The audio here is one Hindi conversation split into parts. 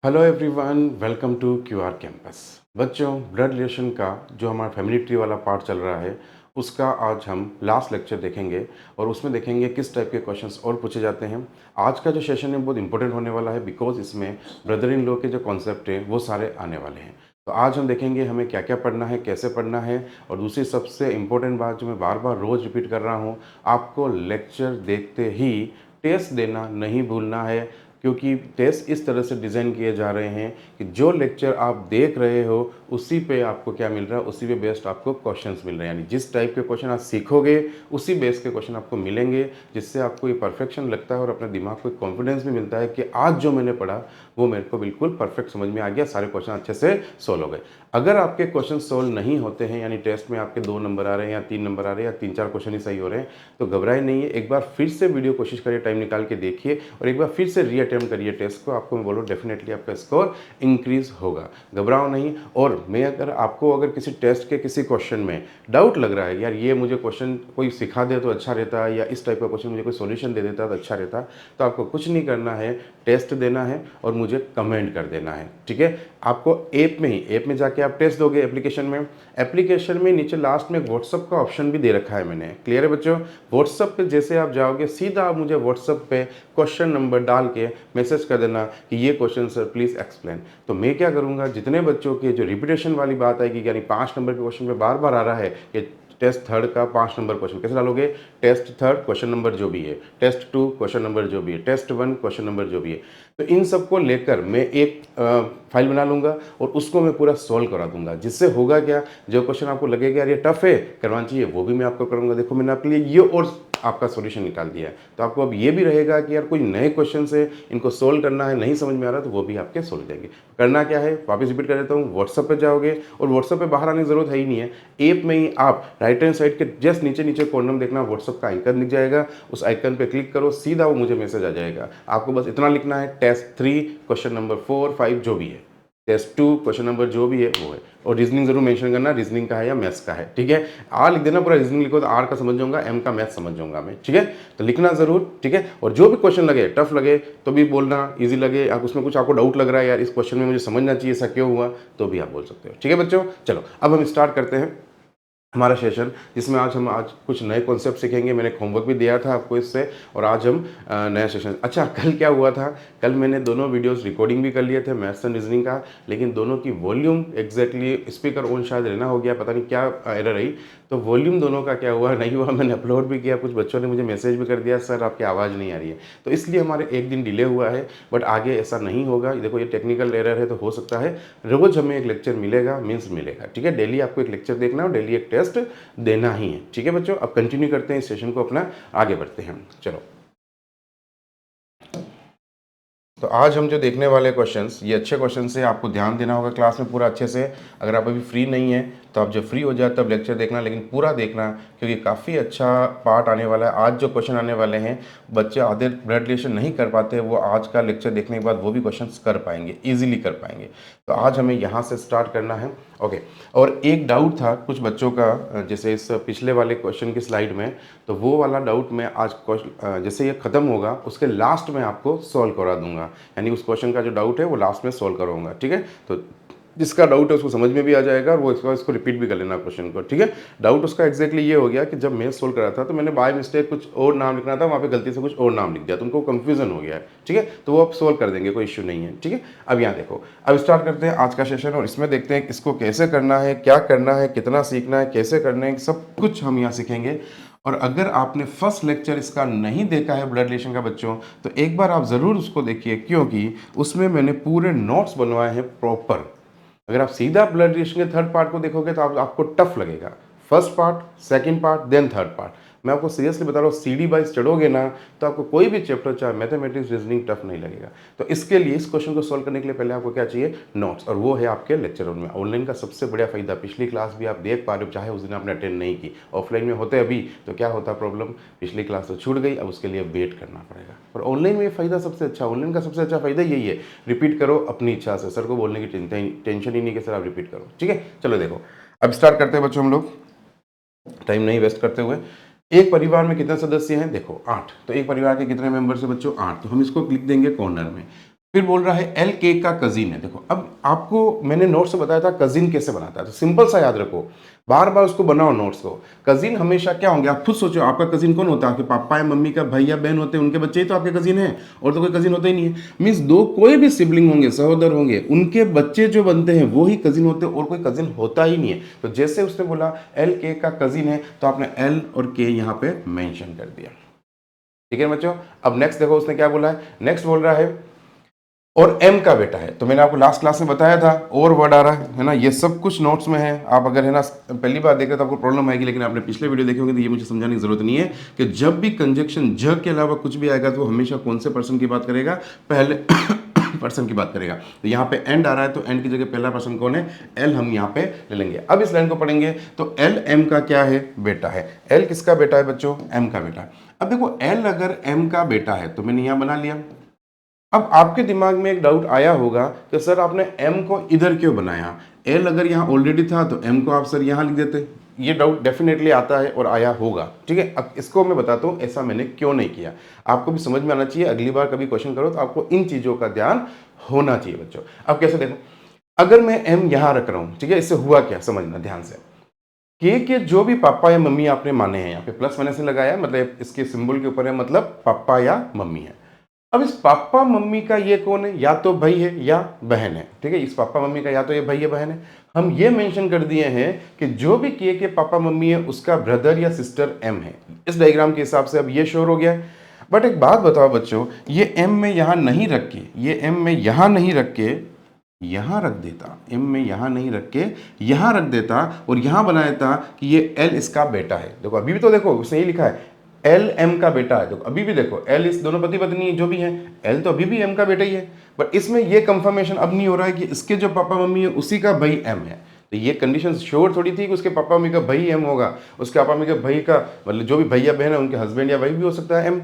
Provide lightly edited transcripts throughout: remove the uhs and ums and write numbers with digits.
Hello everyone, welcome to QR campus. बच्चों, ब्लड रिलेशन का जो हमारा फैमिली ट्री वाला पार्ट चल रहा है उसका आज हम लास्ट लेक्चर देखेंगे और उसमें देखेंगे किस टाइप के क्वेश्चंस और पूछे जाते हैं। आज का जो सेशन है बहुत इंपॉर्टेंट होने वाला है बिकॉज इसमें ब्रदर इन लॉ के जो कॉन्सेप्ट हैं वो सारे आने वाले हैं। तो आज हम देखेंगे हमें क्या क्या पढ़ना है, कैसे पढ़ना है। और दूसरी सबसे इम्पोर्टेंट बात जो मैं बार बार रोज़ रिपीट कर रहा हूँ, आपको लेक्चर देखते ही टेस्ट देना नहीं भूलना है, क्योंकि टेस्ट इस तरह से डिज़ाइन किए जा रहे हैं कि जो लेक्चर आप देख रहे हो उसी पे आपको क्या मिल रहा है, उसी पे बेस्ड आपको क्वेश्चंस मिल रहे हैं। यानी जिस टाइप के क्वेश्चन आप सीखोगे उसी बेस के क्वेश्चन आपको मिलेंगे, जिससे आपको ये परफेक्शन लगता है और अपने दिमाग को एक कॉन्फिडेंस भी मिलता है कि आज जो मैंने पढ़ा वो मेरे को बिल्कुल परफेक्ट समझ में आ गया, सारे क्वेश्चन अच्छे से सोल्व हो गए। अगर आपके क्वेश्चन सोल्व नहीं होते हैं, यानी टेस्ट में आपके 2 नंबर आ रहे हैं या 3 नंबर आ रहे हैं या 3-4 क्वेश्चन ही सही हो रहे हैं, तो घबराए नहीं है। एक बार फिर से वीडियो कोशिश करिए, टाइम निकाल के देखिए और एक बार फिर से रीअटेम्प्ट करिए टेस्ट को। आपको मैं बोलूँ डेफिनेटली आपका स्कोर इंक्रीज होगा, घबराओ नहीं। और मैं अगर किसी टेस्ट के किसी क्वेश्चन में डाउट लग रहा है, यार ये मुझे क्वेश्चन कोई सिखा दे तो अच्छा रहता है, या इस टाइप का क्वेश्चन मुझे कोई सॉल्यूशन दे देता तो अच्छा रहता, तो आपको कुछ नहीं करना है, टेस्ट देना है और मुझे कमेंट कर देना है। ठीक है, आपको ऐप में जाके आप टेस्ट दोगे। एप्लीकेशन में नीचे लास्ट में व्हाट्सअप का ऑप्शन भी दे रखा है मैंने। क्लियर है बच्चों? व्हाट्सअप पे जैसे आप जाओगे सीधा आप मुझे व्हाट्सअप पे क्वेश्चन नंबर डाल के मैसेज कर देना कि ये क्वेश्चन सर प्लीज़ एक्सप्लेन। तो मैं क्या करूँगा, जितने बच्चों के जो रिपीटेशन वाली बात आएगी, यानी 5 नंबर के क्वेश्चन पे बार बार आ रहा है कि टेस्ट थर्ड का 5 नंबर क्वेश्चन कैसे डालोगे, टेस्ट थर्ड क्वेश्चन नंबर जो भी है, टेस्ट 2 क्वेश्चन नंबर जो भी है, टेस्ट 1 क्वेश्चन नंबर जो भी है, तो इन सबको लेकर मैं एक फाइल बना लूँगा और उसको मैं पूरा सॉल्व करा दूंगा। जिससे होगा क्या, जो क्वेश्चन आपको लगेगा यार ये टफ है, करवाना चाहिए, वो भी मैं आपको करूँगा। देखो मैंने आपके लिए ये और आपका सॉल्यूशन निकाल दिया है। तो आपको अब ये भी रहेगा कि यार कोई नए क्वेश्चन है, इनको सोल्व करना है, नहीं समझ में आ रहा तो वो भी आपके सोल्व जाएंगे। करना क्या है, वापस रिपीट कर देता हूँ। व्हाट्सअप पे जाओगे और व्हाट्सअप पे बाहर आने की जरूरत है ही नहीं है। ऐप में ही आप राइट हैंड साइड के जस्ट नीचे नीचे कॉर्नर में देखना व्हाट्सअप का आइकन दिख जाएगा, उस आइकन पे क्लिक करो, सीधा वो मुझे मैसेज आ जाएगा। आपको बस इतना लिखना है, टेस्ट 3 क्वेश्चन नंबर 4 5 जो भी है, टेस्ट 2 क्वेश्चन नंबर जो भी है वो है। और रीजनिंग जरूर मेंशन करना, रीजनिंग का है या मैथ्स का है। ठीक है, आर लिख देना, पूरा रीजनिंग लिखो तो आर का समझ जाऊंगा, एम का मैथ्स समझ जाऊंगा मैं। ठीक है, तो लिखना जरूर। ठीक है, और जो भी क्वेश्चन लगे, टफ लगे तो भी बोलना, इजी लगे, आप उसमें कुछ आपको डाउट लग रहा है यार इस क्वेश्चन में मुझे समझना चाहिए ऐसा क्यों हुआ, तो भी आप बोल सकते हो। ठीक है बच्चों, चलो अब हम स्टार्ट करते हैं हमारा सेशन, जिसमें आज कुछ नए कॉन्सेप्ट सीखेंगे। मैंने होमवर्क भी दिया था आपको इससे, और आज हम नया सेशन। अच्छा, कल क्या हुआ था, कल मैंने दोनों वीडियोस रिकॉर्डिंग भी कर लिए थे मैथ्स एंड रीजनिंग का, लेकिन दोनों की वॉल्यूम एग्जैक्टली स्पीकर ऑन शायद रहना हो गया, पता नहीं क्या एरर रही, तो वॉल्यूम दोनों का क्या हुआ नहीं हुआ। मैंने अपलोड भी किया, कुछ बच्चों ने मुझे मैसेज भी कर दिया सर आपकी आवाज़ नहीं आ रही है, तो इसलिए हमारे एक दिन डिले हुआ है। बट आगे ऐसा नहीं होगा। देखो ये टेक्निकल एरर है तो हो सकता है रोज हमें एक लेक्चर मिलेगा, मीन्स मिलेगा। ठीक है, डेली आपको एक लेक्चर देखना और डेली एक टेस्ट देना ही है। ठीक है बच्चों, अब कंटिन्यू करते हैं इस सेशन को, अपना आगे बढ़ते हैं। चलो, तो आज हम जो देखने वाले क्वेश्चंस, ये अच्छे क्वेश्चंस है, आपको ध्यान देना होगा क्लास में पूरा अच्छे से। अगर आप अभी फ्री नहीं है तो आप जब फ्री हो जाए तब लेक्चर देखना, लेकिन पूरा देखना, क्योंकि काफ़ी अच्छा पार्ट आने वाला है। आज जो क्वेश्चन आने वाले हैं, बच्चे आधे ब्लड रिलेशन नहीं कर पाते, वो आज का लेक्चर देखने के बाद वो भी क्वेश्चन कर पाएंगे, ईजिली कर पाएंगे। तो आज हमें यहाँ से स्टार्ट करना है। ओके, और एक डाउट था कुछ बच्चों का, जैसे इस पिछले वाले क्वेश्चन की स्लाइड में, तो वो वाला डाउट मैं आज जैसे ये खत्म होगा उसके लास्ट में आपको सॉल्व करा दूंगा। यानी उस क्वेश्चन का जो डाउट है वो लास्ट में सॉल्व करूंगा। ठीक है, तो जिसका डाउट है उसको समझ में भी आ जाएगा और वो इसको रिपीट भी कर लेना क्वेश्चन को। ठीक है, डाउट उसका एग्जैक्टली ये हो गया कि जब मैं सोल्व करा था तो मैंने बाय मिस्टेक कुछ और नाम लिखना था, वहाँ पे गलती से कुछ और नाम लिख दिया, तो उनको कंफ्यूजन हो गया है। ठीक है, तो वो आप सोल्व कर देंगे, कोई इश्यू नहीं है। ठीक है, अब यहाँ देखो, अब स्टार्ट करते हैं आज का सेशन और इसमें देखते हैं इसको कैसे करना है, क्या करना है, कितना सीखना है, कैसे करना है, सब कुछ हम यहाँ सीखेंगे। और अगर आपने फर्स्ट लेक्चर इसका नहीं देखा है ब्लड रिलेशन का बच्चों, तो एक बार आप ज़रूर उसको देखिए, क्योंकि उसमें मैंने पूरे नोट्स बनवाए हैं प्रॉपर। अगर आप सीधा ब्लड रिलेशन के थर्ड पार्ट को देखोगे तो आपको टफ लगेगा। First part, second part, then third part. मैं आपको सीरियसली बता रहा हूँ, सीडी वाइज चढ़ोगे ना तो आपको कोई भी चैप्टर, चाहे मैथमेटिक्स, रीजनिंग, टफ नहीं लगेगा। तो इसके लिए, इस क्वेश्चन को सॉल्व करने के लिए पहले आपको क्या चाहिए, नोट्स, और वो है आपके लेक्चर में। ऑनलाइन का सबसे बड़ा फायदा, पिछली क्लास भी आप देख पा रहे हो, चाहे उस दिन आपने अटेंड नहीं की। ऑफलाइन में होते अभी तो क्या होता प्रॉब्लम, पिछली क्लास तो छूट गई, अब उसके लिए वेट करना पड़ेगा। और ऑनलाइन में फायदा सबसे अच्छा, ऑनलाइन का सबसे अच्छा फायदा यही है, रिपीट करो अपनी इच्छा से, सर को बोलने की टेंशन ही नहीं कि सर आप रिपीट करो। ठीक है, चलो देखो, अब स्टार्ट करते हैं बच्चों हम लोग, टाइम नहीं वेस्ट करते हुए। एक परिवार में कितने सदस्य हैं, देखो 8, तो एक परिवार के कितने मेंबर्स हैं बच्चों, 8, तो हम इसको लिख देंगे कॉर्नर में। फिर बोल रहा है एल के का कजिन है। देखो अब आपको मैंने नोट्स में बताया था कजिन कैसे बनाता है, तो सिंपल सा याद रखो, बार बार उसको बनाओ नोट्स को। कजिन हमेशा क्या होंगे, आप खुद सोचो आपका कजिन कौन होता है, आपके पापा या मम्मी का भाई या बहन होते हैं, उनके बच्चे ही तो आपके कजिन हैं, और तो कोई कजिन होता ही नहीं है। मीन्स दो कोई भी सिबलिंग होंगे, सहोदर होंगे, उनके बच्चे जो बनते हैं वो ही कजिन होते हैं, और कोई कजिन होता ही नहीं है। तो जैसे उसने बोला एल के का कजिन है, तो आपने एल और के यहाँ पे मेंशन कर दिया। ठीक है बच्चों, अब नेक्स्ट देखो उसने क्या बोला है। नेक्स्ट बोल रहा है और एम का बेटा है। तो मैंने आपको लास्ट क्लास में बताया था, और वर्ड आ रहा है ना, ये सब कुछ नोट्स में है। आप अगर है ना पहली बार देख रहे तो आपको प्रॉब्लम आएगी, लेकिन आपने पिछले वीडियो देखे होंगे तो ये मुझे समझाने की जरूरत नहीं है कि जब भी कंजक्शन ज के अलावा कुछ भी आएगा तो वो हमेशा कौन से पर्सन की बात करेगा, पहले पर्सन की बात करेगा। तो यहाँ पे एंड आ रहा है, तो एंड की जगह पहला पर्सन कौन है, एल हम यहाँ पे ले लेंगे। अब इस लाइन को पढ़ेंगे तो एल एम का क्या है, बेटा है। एल किसका बेटा है बच्चों, एम का बेटा। अब देखो एल अगर एम का बेटा है तो मैंने यहाँ बना लिया। अब आपके दिमाग में एक डाउट आया होगा कि सर आपने m को इधर क्यों बनाया, l अगर यहाँ ऑलरेडी था तो m को आप सर यहाँ लिख देते। ये डाउट डेफिनेटली आता है और आया होगा, ठीक है। अब इसको मैं बताता हूँ ऐसा मैंने क्यों नहीं किया, आपको भी समझ में आना चाहिए। अगली बार कभी क्वेश्चन करो तो आपको इन चीज़ों का ध्यान होना चाहिए बच्चों। अब कैसे देखो, अगर मैं m यहाँ रख रहा हूँ, ठीक है, इससे हुआ क्या समझना ध्यान से। के जो भी पापा या मम्मी आपने माने हैं, यहाँ पे प्लस मैंने से लगाया, मतलब इसके सिंबल के ऊपर है, मतलब पापा या मम्मी है। अब इस पापा मम्मी का ये कौन है, या तो भाई है या बहन है, ठीक है। इस पापा मम्मी का या तो ये भाई या बहन है। हम ये मेंशन कर दिए हैं कि जो भी के पापा मम्मी है उसका ब्रदर या सिस्टर एम है। इस डायग्राम के हिसाब से अब ये श्योर हो गया है। बट एक बात बताओ बच्चों, ये एम में यहां नहीं रख के, ये एम में यहां नहीं रख के यहां रख देता, एम में यहां नहीं रख के यहां रख देता, और यहां बना देता कि ये एल इसका बेटा है। देखो अभी भी तो देखो उसने ये लिखा है एल एम का बेटा है। देखो अभी भी देखो एल इस दोनों पति पत्नी जो भी हैं, एल तो अभी भी एम का बेटा ही है। बट इसमें ये कंफर्मेशन अब नहीं हो रहा है कि इसके जो पापा मम्मी है उसी का भाई एम है। तो ये कंडीशन श्योर थोड़ी थी कि उसके पापा मम्मी का भाई एम होगा, उसके पापा मम्मी का भाई का मतलब जो भी भैया बहन है उनके हस्बैंड या भाई भी हो सकता है एम।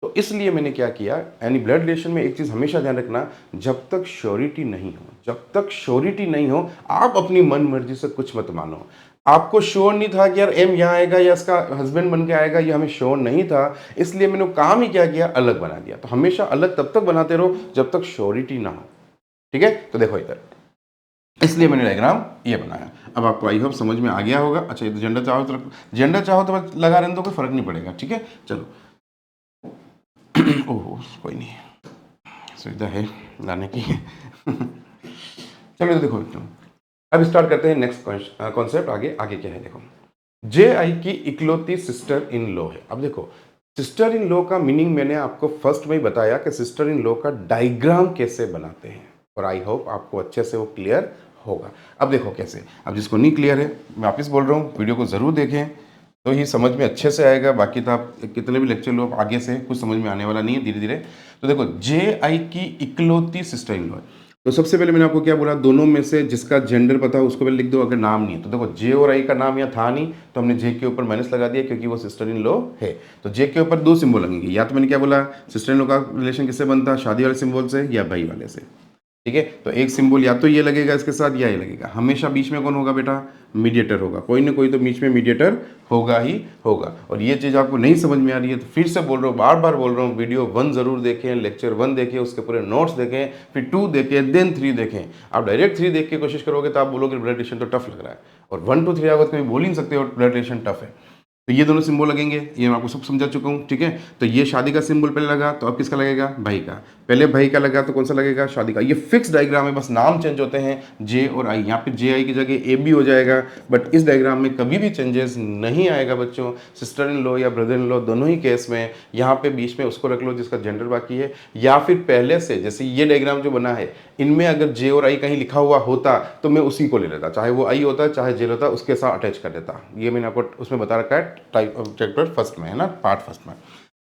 तो इसलिए मैंने क्या किया, यानी ब्लड रिलेशन में एक चीज हमेशा ध्यान रखना, जब तक श्योरिटी नहीं हो, जब तक श्योरिटी नहीं हो आप अपनी मन मर्जी से कुछ मत मानो। आपको श्योर नहीं था कि यार एम यहाँ आएगा या इसका हस्बैंड बन के आएगा, ये हमें श्योर नहीं था, इसलिए मैंने काम ही क्या किया, अलग बना दिया। तो हमेशा अलग तब तक बनाते रहो जब तक श्योरिटी ना हो, ठीक है। तो देखो इधर, इसलिए मैंने डायग्राम ये बनाया। अब आपको आई होप समझ में आ गया होगा। अच्छा ये तो जेंडर चाहो तो जेंडर चाहो तो बस लगा रहने दो, कोई फर्क नहीं पड़ेगा, ठीक है। चलो ओह कोई नहीं, सुविधा है लाने की चलो तो देखो अब स्टार्ट करते हैं नेक्स्ट कॉन्सेप्ट। आगे आगे क्या है देखो, जे आई की इकलौती सिस्टर इन लॉ है। अब देखो सिस्टर इन लॉ का मीनिंग मैंने आपको फर्स्ट में ही बताया कि सिस्टर इन लॉ का डायग्राम कैसे बनाते हैं, और आई होप आपको अच्छे से वो क्लियर होगा। अब देखो कैसे, अब जिसको नहीं क्लियर है मैं वापस बोल रहा हूँ, वीडियो को ज़रूर देखें तो ही समझ में अच्छे से आएगा। बाकी तो आप कितने भी लेक्चर लो आगे से कुछ समझ में आने वाला नहीं है, धीरे धीरे। तो देखो जे आई की इकलौती सिस्टर इन लॉ है। तो सबसे पहले मैंने आपको क्या बोला, दोनों में से जिसका जेंडर पता है उसको पहले लिख दो, अगर नाम नहीं है तो। देखो जे और आई का नाम यहाँ था नहीं तो हमने जे के ऊपर माइनस लगा दिया क्योंकि वो सिस्टर इन लॉ है। तो जे के ऊपर दो सिंबल लगेंगे, या तो मैंने क्या बोला सिस्टर इन लॉ का रिलेशन किससे बनता है, शादी वाले सिंबल से या भाई वाले से, ठीक है। तो एक सिंबल या तो ये लगेगा इसके साथ या ये लगेगा। हमेशा बीच में कौन होगा बेटा, मीडिएटर होगा, कोई ना कोई तो बीच में मीडिएटर होगा ही होगा। और ये चीज़ आपको नहीं समझ में आ रही है तो फिर से बोल रहा हूँ, बार बार बोल रहा हूँ, वीडियो 1 जरूर देखें, लेक्चर 1 देखें, उसके पूरे नोट्स देखें, फिर 2 देखें, देन 3 देखें। आप डायरेक्ट 3 देख के कोशिश करोगे तो आप बोलोगे ब्लड रिलेशन तो टफ लग रहा है, और 1 2 3 आगे कभी बोल ही नहीं सकते और ब्लड रिलेशन टफ है। तो ये दोनों सिंबल लगेंगे, ये मैं आपको सब समझा चुका हूँ, ठीक है। तो ये शादी का सिंबल पहले लगा तो अब किसका लगेगा, भाई का। पहले भाई का लगा तो कौन सा लगेगा, शादी का। ये फिक्स डायग्राम है, बस नाम चेंज होते हैं जे और आई। यहाँ पे जे आई की जगह ए बी हो जाएगा, बट इस डायग्राम में कभी भी चेंजेस नहीं आएगा बच्चों। सिस्टर इन लॉ या ब्रदर इन लॉ दोनों ही केस में यहाँ पे बीच में उसको रख लो जिसका जेंडर बाकी है, या फिर पहले से जैसे ये डायग्राम जो बना है इनमें अगर जे और आई कहीं लिखा हुआ होता तो मैं उसी को ले लेता, चाहे वो आई होता चाहे जे होता, उसके साथ अटैच कर देता। ये मैंने आपको उसमें बता रखा है चैप्टर फर्स्ट में, है ना, पार्ट फर्स्ट में।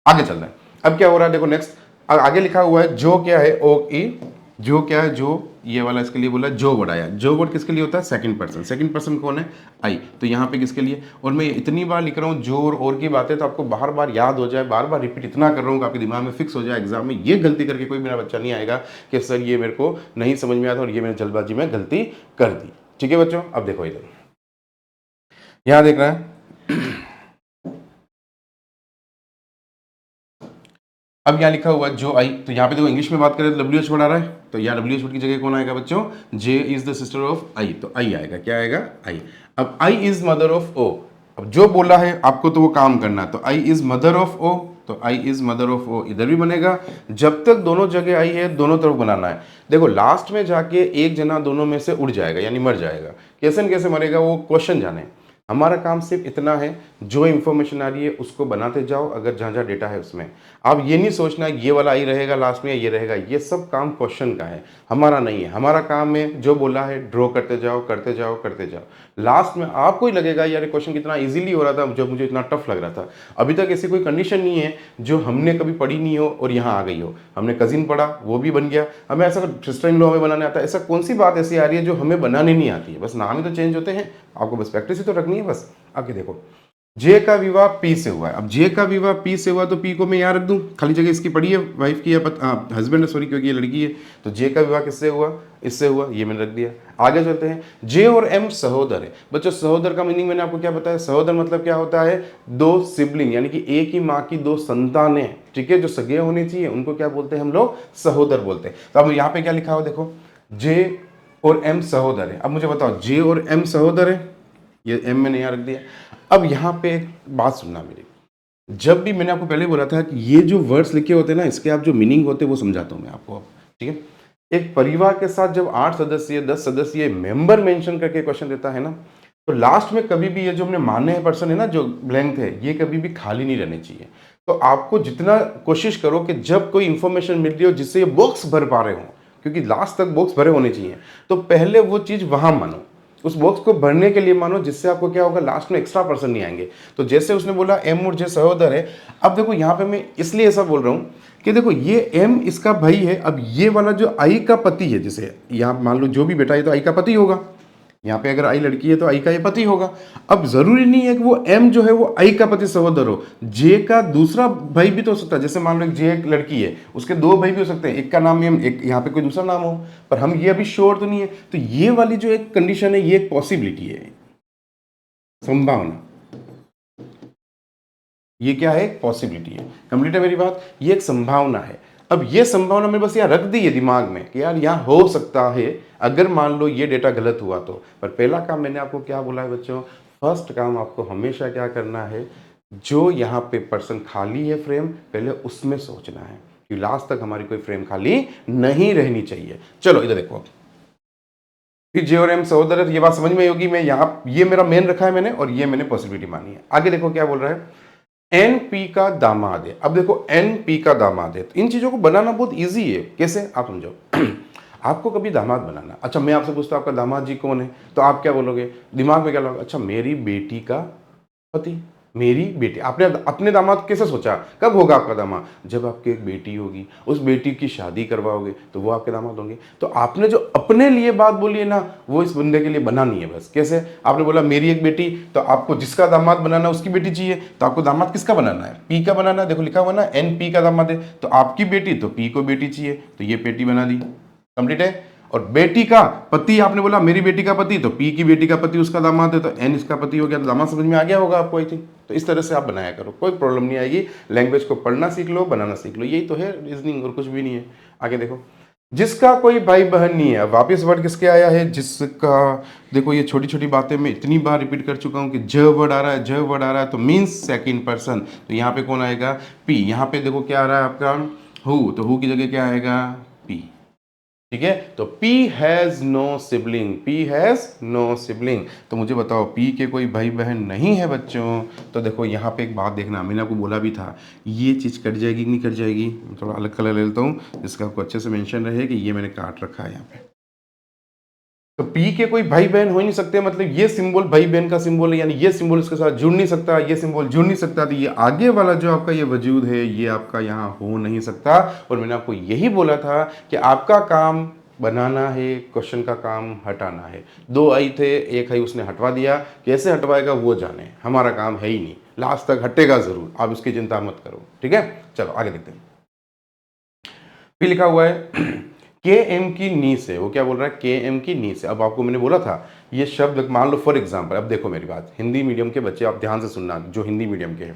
आगे चल रहे हैं, अब क्या हो रहा है देखो नेक्स्ट, आगे लिखा हुआ है जो क्या है, ओ ई, जो क्या है, जो ये वाला इसके लिए बोला जो वर्ड आया। जो वर्ड किसके लिए होता है, सेकंड पर्सन। सेकंड पर्सन कौन है, आई। तो यहाँ पे किसके लिए, और मैं इतनी बार लिख रहा हूँ जो और की बातें तो आपको बार बार याद हो जाए, बार बार रिपीट इतना कर रहा हूँ कि आपके दिमाग में फिक्स हो जाए। एग्जाम में ये गलती करके कोई मेरा बच्चा नहीं आएगा कि सर ये मेरे को नहीं समझ में आता और ये मैंने जल्दबाजी में गलती कर दी, ठीक है बच्चों। अब देखो इधर यहाँ देख रहे हैं अब यहाँ लिखा हुआ है जो आई, तो यहाँ पे देखो इंग्लिश में बात करें तो डब्ल्यू एच वर्ड आ रहा है, तो यहाँ डब्ल्यू एच वर्ड की जगह कौन आएगा बच्चों, जे इज द सिस्टर ऑफ आई, तो आई आएगा, क्या आएगा, आई। अब I is mother of O, अब जो बोला है आपको तो वो काम करना है, तो I is mother of O, तो I is mother of O इधर भी बनेगा, जब तक दोनों जगह आई है दोनों तरफ बनाना है। देखो लास्ट में जाके एक जना दोनों में से उड़ जाएगा यानी मर जाएगा, कैसे न कैसे मरेगा वो क्वेश्चन जाने। हमारा काम सिर्फ इतना है, जो इन्फॉर्मेशन आ रही है उसको बनाते जाओ, अगर जहाँ जहाँ डेटा है उसमें। आप ये नहीं सोचना ये वाला आई रहेगा लास्ट में या ये रहेगा, ये सब काम क्वेश्चन का है, हमारा नहीं है। हमारा काम है जो बोला है ड्रॉ करते जाओ करते जाओ करते जाओ, लास्ट में आपको ही लगेगा यार क्वेश्चन कितना इजीली हो रहा था जो मुझे इतना टफ लग रहा था। अभी तक ऐसी कोई कंडीशन नहीं है जो हमने कभी पढ़ी नहीं हो और यहाँ आ गई हो। हमने कजिन पढ़ा वो भी बन गया, हमें ऐसा सिस्टर इन लॉ हमें बनाने आता है, ऐसा कौन सी बात ऐसी आ रही है जो हमें बनाने नहीं आती है, बस नाम ही तो चेंज होते हैं, आपको बस प्रैक्टिस ही तो रखनी है बस। आगे देखो, जे का विवाह पी से हुआ है। अब जे का विवाह पी से हुआ तो पी को मैं यहाँ रख दूं, खाली जगह इसकी पड़ी है वाइफ की या हस्बैंड है सॉरी, क्योंकि ये लड़की है, तो जे का विवाह किससे हुआ, इससे हुआ, ये मैंने रख दिया। आगे चलते हैं, जे और एम सहोदर है। बच्चों सहोदर का मीनिंग मैंने आपको क्या बताया, सहोदर मतलब क्या होता है, दो सिबलिंग यानी कि एक ही माँ की दो संतानें, ठीक है, जो सगे होने चाहिए उनको क्या बोलते हैं हम लोग, सहोदर बोलते हैं। तो अब यहाँ पे क्या लिखा हुआ देखो, जे और एम सहोदर है। अब मुझे बताओ जे और एम सहोदर है, ये एम मैंने यहाँ रख दिया। अब यहाँ पे एक बात सुनना मेरी, जब भी मैंने आपको पहले बोला था कि ये जो वर्ड्स लिखे होते हैं ना इसके आप जो मीनिंग होते हैं वो समझाता हूँ मैं आपको अब, ठीक है। एक परिवार के साथ जब 8 सदस्य 10 सदस्य मेंबर मेंशन करके क्वेश्चन देता है ना, तो लास्ट में कभी भी ये जो हमने माने हैं पर्सन है ना जो ब्लैंक थे, ये कभी भी खाली नहीं रहने चाहिए। तो आपको जितना कोशिश करो कि जब कोई इंफॉर्मेशन मिल रही हो जिससे ये बॉक्स भर पा रहे हो, क्योंकि लास्ट तक बॉक्स भरे होने चाहिए, तो पहले वो चीज़ वहां मानो, उस बॉक्स को भरने के लिए मानो, जिससे आपको क्या होगा लास्ट में एक्स्ट्रा पर्सन नहीं आएंगे। तो जैसे उसने बोला एम और जे सहोदर है, अब देखो यहाँ पे मैं इसलिए ऐसा बोल रहा हूँ कि देखो ये एम इसका भाई है, अब ये वाला जो आई का पति है, जैसे यहाँ मान लो जो भी बेटा है तो आई का पति होगा, यहाँ पे अगर आई लड़की है तो आई का ये पति होगा। अब जरूरी नहीं है कि वो एम जो है वो आई का पति सहोदर हो, जे का दूसरा भाई भी तो हो सकता है, जैसे मान लो जे एक लड़की है उसके दो भाई भी हो सकते हैं, एक का नाम एम एक यहाँ पे कोई दूसरा नाम हो, पर हम ये अभी श्योर तो नहीं है। तो ये वाली जो एक कंडीशन है ये एक पॉसिबिलिटी है, संभावना, ये क्या है, पॉसिबिलिटी है। कंप्लीट है मेरी बात, ये एक संभावना है। अब ये संभावना में बस यहाँ रख दी है दिमाग में कि यार यहाँ हो सकता है अगर मान लो ये डेटा गलत हुआ तो। पर पहला काम मैंने आपको क्या बोला है बच्चों, फर्स्ट काम आपको हमेशा क्या करना है, जो यहाँ पे पर्सन खाली है फ्रेम पहले उसमें सोचना है कि लास्ट तक हमारी कोई फ्रेम खाली नहीं रहनी चाहिए। चलो इधर देखो, फिर जे और एम सहोदर है, तो ये बात समझ में आई होगी। मैं यहाँ ये मेरा मेन रखा है मैंने और ये मैंने पॉसिबिलिटी मानी है। आगे देखो क्या बोल रहा है, एनपी का दामाद है। अब देखो एनपी का दामाद है, तो इन चीजों को बनाना बहुत इजी है। कैसे आप समझो आपको कभी दामाद बनाना, अच्छा मैं आपसे पूछता हूं आपका दामाद जी कौन है, तो आप क्या बोलोगे, दिमाग में क्या लोगे, अच्छा मेरी बेटी का पति, मेरी बेटी। आपने अपने दामाद कैसे सोचा, कब होगा आपका दामाद, जब आपकी एक बेटी होगी, उस बेटी की शादी करवाओगे तो वो आपके दामाद होंगे। तो आपने जो अपने लिए बात बोली है ना वो इस बंदे के लिए बनानी है बस। कैसे, आपने बोला मेरी एक बेटी, तो आपको जिसका दामाद बनाना उसकी बेटी चाहिए, तो आपको दामाद किसका बनाना है, पी का बनाना है। देखो लिखा हुआ ना एन पी का दामाद है, तो आपकी बेटी तो पी को बेटी चाहिए, तो ये बेटी बना दी, कंप्लीट है। और बेटी का पति, आपने बोला मेरी बेटी का पति, तो पी की बेटी का पति उसका दामाद है, तो एन इसका पति हो गया, तो दामाद समझ में आ गया होगा आपको आई थिंक। तो इस तरह से आप बनाया करो, कोई प्रॉब्लम नहीं आएगी। लैंग्वेज को पढ़ना सीख लो, बनाना सीख लो, यही तो है रीजनिंग और कुछ भी नहीं है। आगे देखो, जिसका कोई भाई बहन नहीं है। अब वापिस वर्ड किसके आया है, जिसका। देखो ये छोटी छोटी बातें मैं इतनी बार रिपीट कर चुका हूँ कि ज वर्ड आ रहा है, ज वर्ड आ रहा है तो मीन्स सेकंड पर्सन, तो यहाँ पे कौन आएगा, पी। यहाँ पे देखो क्या आ रहा है आपका हु, तो हु की जगह क्या आएगा, पी, ठीक है। तो P has no sibling, P has no sibling. तो मुझे बताओ P के कोई भाई बहन नहीं है बच्चों। तो देखो यहाँ पे एक बात देखना, मैंने आपको बोला भी था ये चीज़ कट जाएगी कि नहीं कट जाएगी, थोड़ा अलग कलर ले लेता हूँ जिसका आपको अच्छे से मेंशन रहे कि ये मैंने काट रखा है यहाँ पे। तो P के कोई भाई बहन हो ही नहीं सकते, मतलब ये सिंबल भाई बहन का सिंबल है, यानी ये सिंबल इसके साथ जुड़ नहीं सकता, ये सिंबल जुड़ नहीं सकता, तो ये आगे वाला जो आपका ये वजूद है ये आपका यहाँ हो नहीं सकता। और मैंने आपको यही बोला था कि आपका काम बनाना है, क्वेश्चन का काम हटाना है। दो आई थे, एक आई उसने हटवा दिया, कैसे हटवाएगा वो जाने, हमारा काम है ही नहीं, लास्ट तक हटेगा जरूर, आप उसकी चिंता मत करो, ठीक है। चलो आगे देखते हैं। फिर लिखा हुआ है के एम की नी से, वो क्या बोल रहा है, के एम की नी से। अब आपको मैंने बोला था ये शब्द मान लो फॉर एग्जाम्पल, अब देखो मेरी बात, हिंदी मीडियम के बच्चे आप ध्यान से सुनना, जो हिंदी मीडियम के हैं,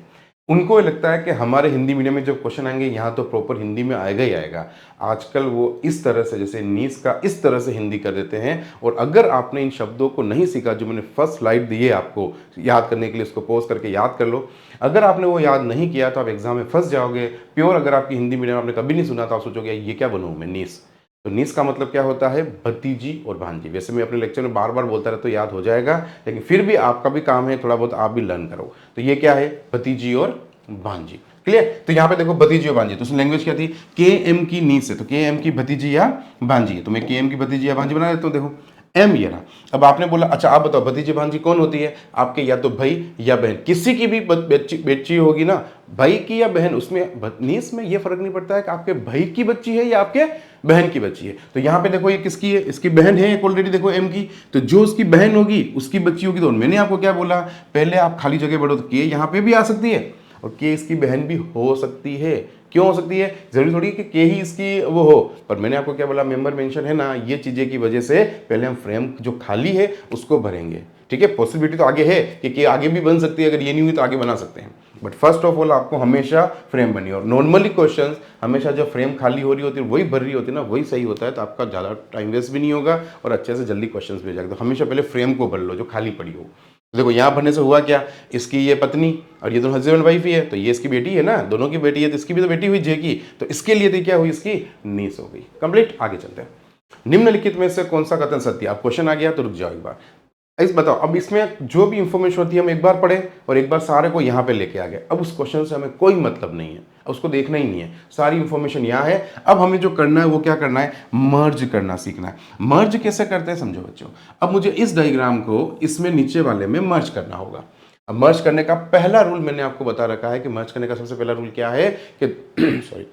उनको ये लगता है कि हमारे हिंदी मीडियम में जब क्वेश्चन आएंगे यहाँ तो प्रॉपर हिंदी में आएगा ही आएगा। आजकल वो इस तरह से, जैसे नीस का इस तरह से हिंदी कर देते हैं। और अगर आपने इन शब्दों को नहीं सीखा जो मैंने फर्स्ट स्लाइड दी है आपको याद करने के लिए, उसको पॉज करके याद कर लो। अगर आपने वो याद नहीं किया तो आप एग्जाम में फंस जाओगे। प्योर अगर आपकी हिंदी मीडियम आपने कभी नहीं सुना तो आप सोचोगे ये क्या बनूँ मैं, नीस। तो नीस का मतलब क्या होता है, भतीजी और भांजी। वैसे मैं अपने लेक्चर में बार बार बोलता रहता तो याद हो जाएगा, लेकिन फिर भी आपका भी काम है थोड़ा बहुत आप भी लर्न करो। तो ये क्या है, भतीजी और भांजी। क्लियर। तो यहाँ पे देखो भतीजी और भांजी, तो उसमें लैंग्वेज क्या थी, के एम की नीस है, तो के एम की भतीजी या भांजी है। तो मैं के एम की भतीजी या भांजी बना देता हूँ। देखो एम ये रहा। अब आपने बोला अच्छा आप बताओ भतीजी भांजी कौन होती है, आपके या तो भाई या बहन, किसी की भी बच्ची होगी ना, भाई की या बहन, उसमें नीस में ये फर्क नहीं पड़ता है कि आपके भाई की बच्ची है या आपके बहन की बच्ची है। तो यहाँ पे देखो ये किसकी है, इसकी बहन है एक ऑलरेडी, देखो एम की। तो जो उसकी बहन होगी उसकी बच्ची होगी। तो मैंने आपको क्या बोला, पहले आप खाली जगह बढ़ो, तो के यहाँ पे भी आ सकती है और के इसकी बहन भी हो सकती है। क्यों हो सकती है, जरूरी थोड़ी कि के ही इसकी वो हो। पर मैंने आपको क्या बोला, मेंबर मेंशन है ना, ये चीजें की वजह से पहले हम फ्रेम जो खाली है उसको भरेंगे। ठीक है, पॉसिबिलिटी तो आगे है कि आगे भी बन सकती है, अगर ये नहीं हुई तो आगे बना सकते हैं। बट फर्स्ट ऑफ ऑल आपको हमेशा फ्रेम बनी। और नॉर्मली क्वेश्चन हमेशा जब फ्रेम खाली हो रही होती है वही भर रही होती है ना, वही सही होता है। तो आपका ज़्यादा टाइम वेस्ट भी नहीं होगा और अच्छे से जल्दी क्वेश्चन भी हो जाएगा। तो हमेशा पहले फ्रेम को भर लो जो खाली पड़ी हो। देखो यहाँ भरने से हुआ क्या, इसकी ये पत्नी और ये दोनों हस्बैंड वाइफ ही है, तो ये इसकी बेटी है ना, दोनों की बेटी है, तो इसकी भी तो बेटी हुई जे की, तो इसके लिए तो क्या हुई, इसकी नीस हो गई। कंप्लीट। आगे चलते हैं। निम्नलिखित में से कौन सा कथन सत्य है। अब क्वेश्चन आ गया तो रुक जाओ एक बार, इस बताओ। अब इसमें जो भी इंफॉर्मेशन होती है हम एक बार पढ़े और एक बार सारे को यहाँ पे लेके आ गए। अब उस क्वेश्चन से हमें कोई मतलब नहीं है, उसको देखना ही नहीं है, सारी इंफॉर्मेशन यहाँ है। अब हमें जो करना है वो क्या करना है, मर्ज करना सीखना है। मर्ज कैसे करते हैं समझो बच्चों। अब मुझे इस डायग्राम को इसमें नीचे वाले में मर्ज करना होगा। अब मर्ज करने का पहला रूल मैंने आपको बता रखा है कि मर्ज करने का सबसे पहला रूल क्या है कि सॉरी,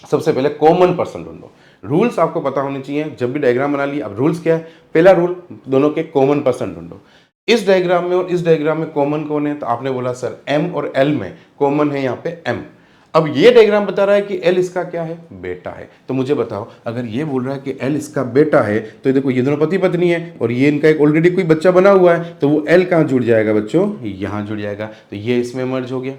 सबसे पहले कॉमन पर्सन ढूंढो। रूल्स आपको पता होने चाहिए जब भी डायग्राम बना ली। अब रूल्स क्या है, पहला रूल दोनों के कॉमन पर्सन ढूंढो। इस डायग्राम में और इस डायग्राम में कॉमन कौन है, तो आपने बोला सर एम और एल में कॉमन है यहाँ पे एम। अब ये डायग्राम बता रहा है कि एल इसका क्या है, बेटा है। तो मुझे बताओ अगर ये बोल रहा है कि एल इसका बेटा है, तो देखो ये दोनों पति पत्नी है और ये इनका एक ऑलरेडी कोई बच्चा बना हुआ है, तो वो एल कहाँ जुड़ जाएगा बच्चों, यहाँ जुड़ जाएगा। तो ये इसमें मर्ज हो गया।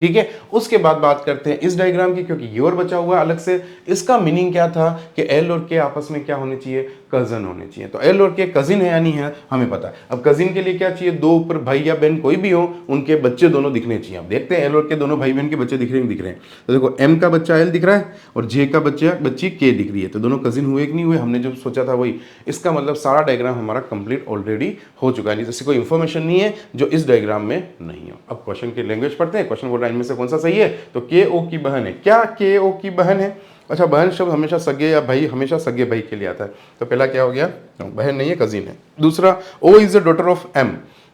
ठीक है, उसके बाद बात करते हैं इस डायग्राम की, क्योंकि ये और बचा हुआ अलग से। इसका मीनिंग क्या था कि एल और के आपस में क्या होने चाहिए, कजन होने चाहिए। तो एल और के कजिन है या नहीं है हमें पता है। अब कजिन के लिए क्या चाहिए, दो ऊपर भाई या बहन कोई भी हो उनके बच्चे दोनों दिखने चाहिए। अब देखते हैं एल और के दोनों भाई बहन के बच्चे दिख रहे हैं, दिख रहे हैं। तो देखो एम का बच्चा एल दिख रहा है और जे का बच्ची के दिख रही है, तो दोनों कजिन हुए कि नहीं हुए, हमने जो सोचा था वही। इसका मतलब सारा डायग्राम हमारा कंप्लीट ऑलरेडी हो चुका है, जैसे कोई इंफॉर्मेशन नहीं है जो इस डायग्राम में नहीं हो। अब क्वेश्चन की लैंग्वेज पढ़ते हैं। क्वेश्चन बोल रहा है इनमें से कौन सा सही है, तो के ओ की बहन है। क्या के ओ की बहन है, अच्छा बहन शब्द हमेशा सगे या भाई, हमेशा सगे भाई के लिए आता है। तो पहला क्या हो गया, बहन नहीं है, कजिन है। दूसरा O is the daughter of M,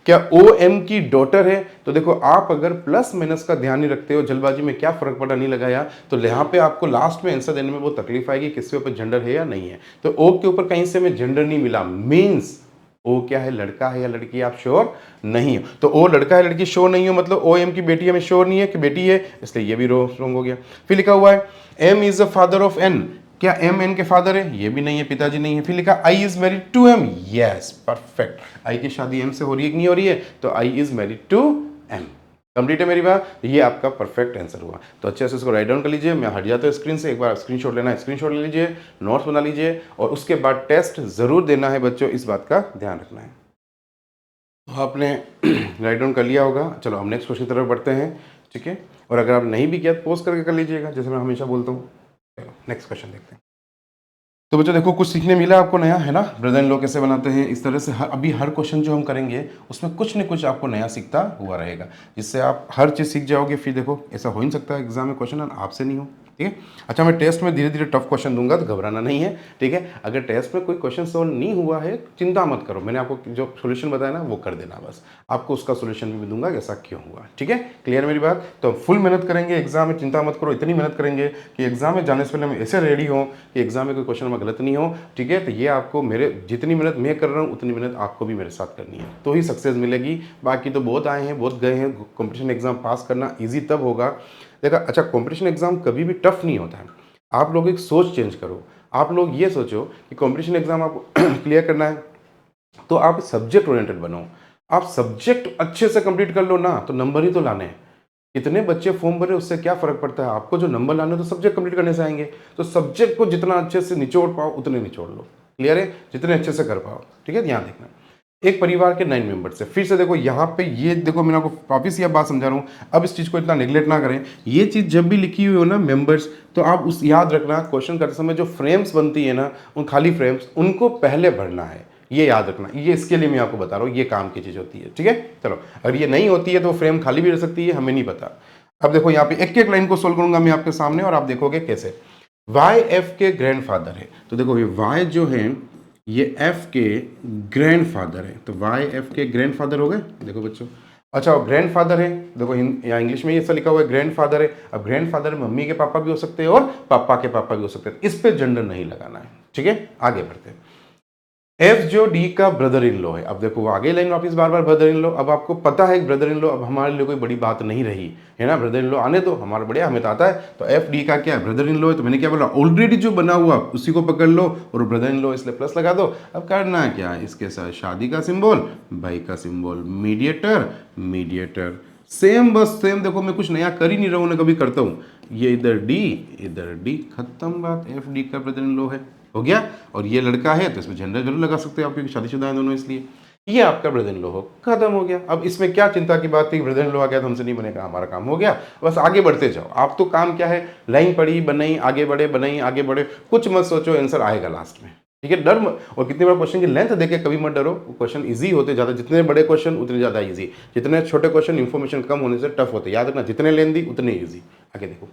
क्या ओ एम की डॉटर है। तो देखो आप अगर प्लस माइनस का ध्यान नहीं रखते हो, जल्दबाजी में क्या फर्क पड़ा नहीं लगाया, तो यहाँ पे आपको लास्ट में आंसर देने में बहुत तकलीफ आएगी किसके ऊपर जेंडर है या नहीं है। तो ओ के ऊपर कहीं से में जेंडर नहीं मिला, मीन्स ओ क्या है, लड़का है या लड़की, आप श्योर नहीं हो। तो ओ लड़का है लड़की श्योर नहीं हो, मतलब ओ एम की बेटी हमें श्योर नहीं है कि बेटी है, इसलिए ये भी रॉन्ग हो गया। फिर लिखा हुआ है M is the father of N, क्या एम एन के फादर है, ये भी नहीं है, पिताजी नहीं है। फिर लिखा I is married to M, yes perfect, I की शादी एम से हो रही है कि नहीं हो रही है, तो I is married to M. Complete है मेरी बात, ये आपका परफेक्ट आंसर हुआ। तो अच्छे से इसको राइट डाउन कर लीजिए। मैं हट जाता हूँ स्क्रीन से, एक बार स्क्रीनशॉट लेना है स्क्रीनशॉट ले लीजिए, नोट्स बना लीजिए और उसके बाद टेस्ट जरूर देना है बच्चों, इस बात का ध्यान रखना है। तो आपने राइट डाउन कर लिया होगा। चलो हम नेक्स्ट क्वेश्चन की तरफ बढ़ते हैं। ठीक है, और अगर आप नहीं भी किया तो पोस्ट करके कर लीजिएगा, जैसे मैं हमेशा बोलता हूँ। चलो नेक्स्ट क्वेश्चन देखते हैं। तो बच्चों देखो कुछ सीखने मिला आपको नया, है ना। ब्रदर इन लॉ कैसे बनाते हैं, इस तरह से अभी हर क्वेश्चन जो हम करेंगे उसमें कुछ न कुछ आपको नया सीखता हुआ रहेगा, जिससे आप हर चीज़ सीख जाओगे। फिर देखो ऐसा हो ही नहीं सकता एग्जाम में क्वेश्चन आपसे नहीं हो। ठीक है, अच्छा मैं टेस्ट में धीरे धीरे टफ क्वेश्चन दूंगा, तो घबराना नहीं है। ठीक है, अगर टेस्ट में कोई क्वेश्चन सॉल्व नहीं हुआ है चिंता मत करो, मैंने आपको जो सोल्यूशन बताया ना वो कर देना, बस आपको उसका सोल्यूशन भी दूंगा कि ऐसा क्यों हुआ। ठीक है, क्लियर मेरी बात। तो फुल मेहनत करेंगे एग्जाम में, चिंता मत करो, इतनी मेहनत करेंगे कि एग्जाम में जाने से पहले हम ऐसे रेडी हों कि एग्जाम में कोई क्वेश्चन में गलत नहीं हो। ठीक है, तो ये आपको मेरे जितनी मेहनत मैं कर रहा हूँ उतनी मेहनत आपको भी मेरे साथ करनी है, तो ही सक्सेस मिलेगी। बाकी तो बहुत आए हैं बहुत गए हैं, कॉम्पिटिशन एग्जाम पास करना ईजी तब होगा। देखा, अच्छा कॉम्पिटिशन एग्जाम कभी भी टफ नहीं होता है। आप लोग एक सोच चेंज करो, आप लोग ये सोचो कि कॉम्पिटिशन एग्जाम आपको क्लियर करना है तो आप सब्जेक्ट ओरिएंटेड बनो। आप सब्जेक्ट अच्छे से कंप्लीट कर लो ना, तो नंबर ही तो लाने हैं। कितने बच्चे फॉर्म भरे उससे क्या फ़र्क पड़ता है, आपको जो नंबर लाने तो सब्जेक्ट कंप्लीट करने से आएंगे। तो सब्जेक्ट को जितना अच्छे से निचोड़ पाओ उतने निचोड़ लो। क्लियर है, जितने अच्छे से कर पाओ। ठीक है, ध्यान देखना। एक परिवार के 9 मेंबर्स है। फिर से देखो यहाँ पे ये देखो, मैं आपको वापिस यह बात समझा रहा हूँ, अब इस चीज़ को इतना नेग्लेक्ट ना करें। ये चीज़ जब भी लिखी हुई हो ना मेंबर्स, तो आप उस याद रखना क्वेश्चन करते समय जो फ्रेम्स बनती है ना, उन खाली फ्रेम्स उनको पहले भरना है। ये याद रखना, ये इसके लिए मैं आपको बता रहा हूँ, ये काम की चीज़ होती है। ठीक है, चलो अगर ये नहीं होती है तो फ्रेम खाली भी रह सकती है, हमें नहीं पता। अब देखो यहाँ पे एक एक लाइन को सोल्व करूंगा मैं आपके सामने और आप देखोगे कैसे। वाई एफ के ग्रैंडफादर है, तो देखो ये वाई जो है ये एफ के ग्रैंडफादर है, तो वाई एफ के ग्रैंडफादर हो गए। देखो बच्चों, अच्छा ग्रैंडफादर है, देखो यहाँ इंग्लिश में ये ऐसा लिखा हुआ है ग्रैंडफादर है। अब ग्रैंडफादर मम्मी के पापा भी हो सकते हैं और पापा के पापा भी हो सकते हैं, इस पे जेंडर नहीं लगाना है। ठीक है, आगे बढ़ते हैं। एफ जो डी का ब्रदर इन लॉ है, अब देखो आगे लाइन वापस बार बार ब्रदर इन लॉ, अब आपको पता है ब्रदर इन लॉ अब हमारे लिए कोई बड़ी बात नहीं रही है ना, ब्रदर इन लॉ आने दो, हमारा बढ़िया हमें तो आता है। तो एफ डी का क्या है, ब्रदर इन लॉ है, तो मैंने क्या बोला, ऑलरेडी जो बना हुआ उसी को पकड़ लो और ब्रदर इन लॉ इसलिए प्लस लगा दो। अब करना है क्या, इसके साथ शादी का सिंबल, भाई का सिंबल, मीडिएटर, मीडिएटर सेम, बस सेम। देखो मैं कुछ नया कर ही नहीं रहा हूँ ना, कभी करता हूँ। ये इधर डी, खत्म बात। एफ डी का ब्रदर इन लॉ है, हो गया। और ये लड़का है तो इसमें जेंडर जरूर लगा सकते हो आप, क्योंकि शादीशुदा है दोनों, इसलिए ये आपका ब्रदर इन लॉ हो, खत्म हो गया। अब इसमें क्या चिंता की बात थी, ब्रदर इन लॉ आ गया तो हमसे नहीं बनेगा, हमारा काम हो गया, बस आगे बढ़ते जाओ। आप तो काम क्या है, लाइन पढ़ी बनाई आगे बढ़े, बनाई आगे बढ़े, कुछ मत सोचो, आंसर आएगा लास्ट में। ठीक है, डर और कितनी बार क्वेश्चन की लेंथ देखे कभी मत डरो, क्वेश्चन इजी होते ज्यादा, जितने बड़े क्वेश्चन उतने ज्यादा इजी, जितने छोटे क्वेश्चन इंफॉर्मेशन कम होने से टफ होते, याद रखना, जितने लेंथी उतने इजी। आगे देखो,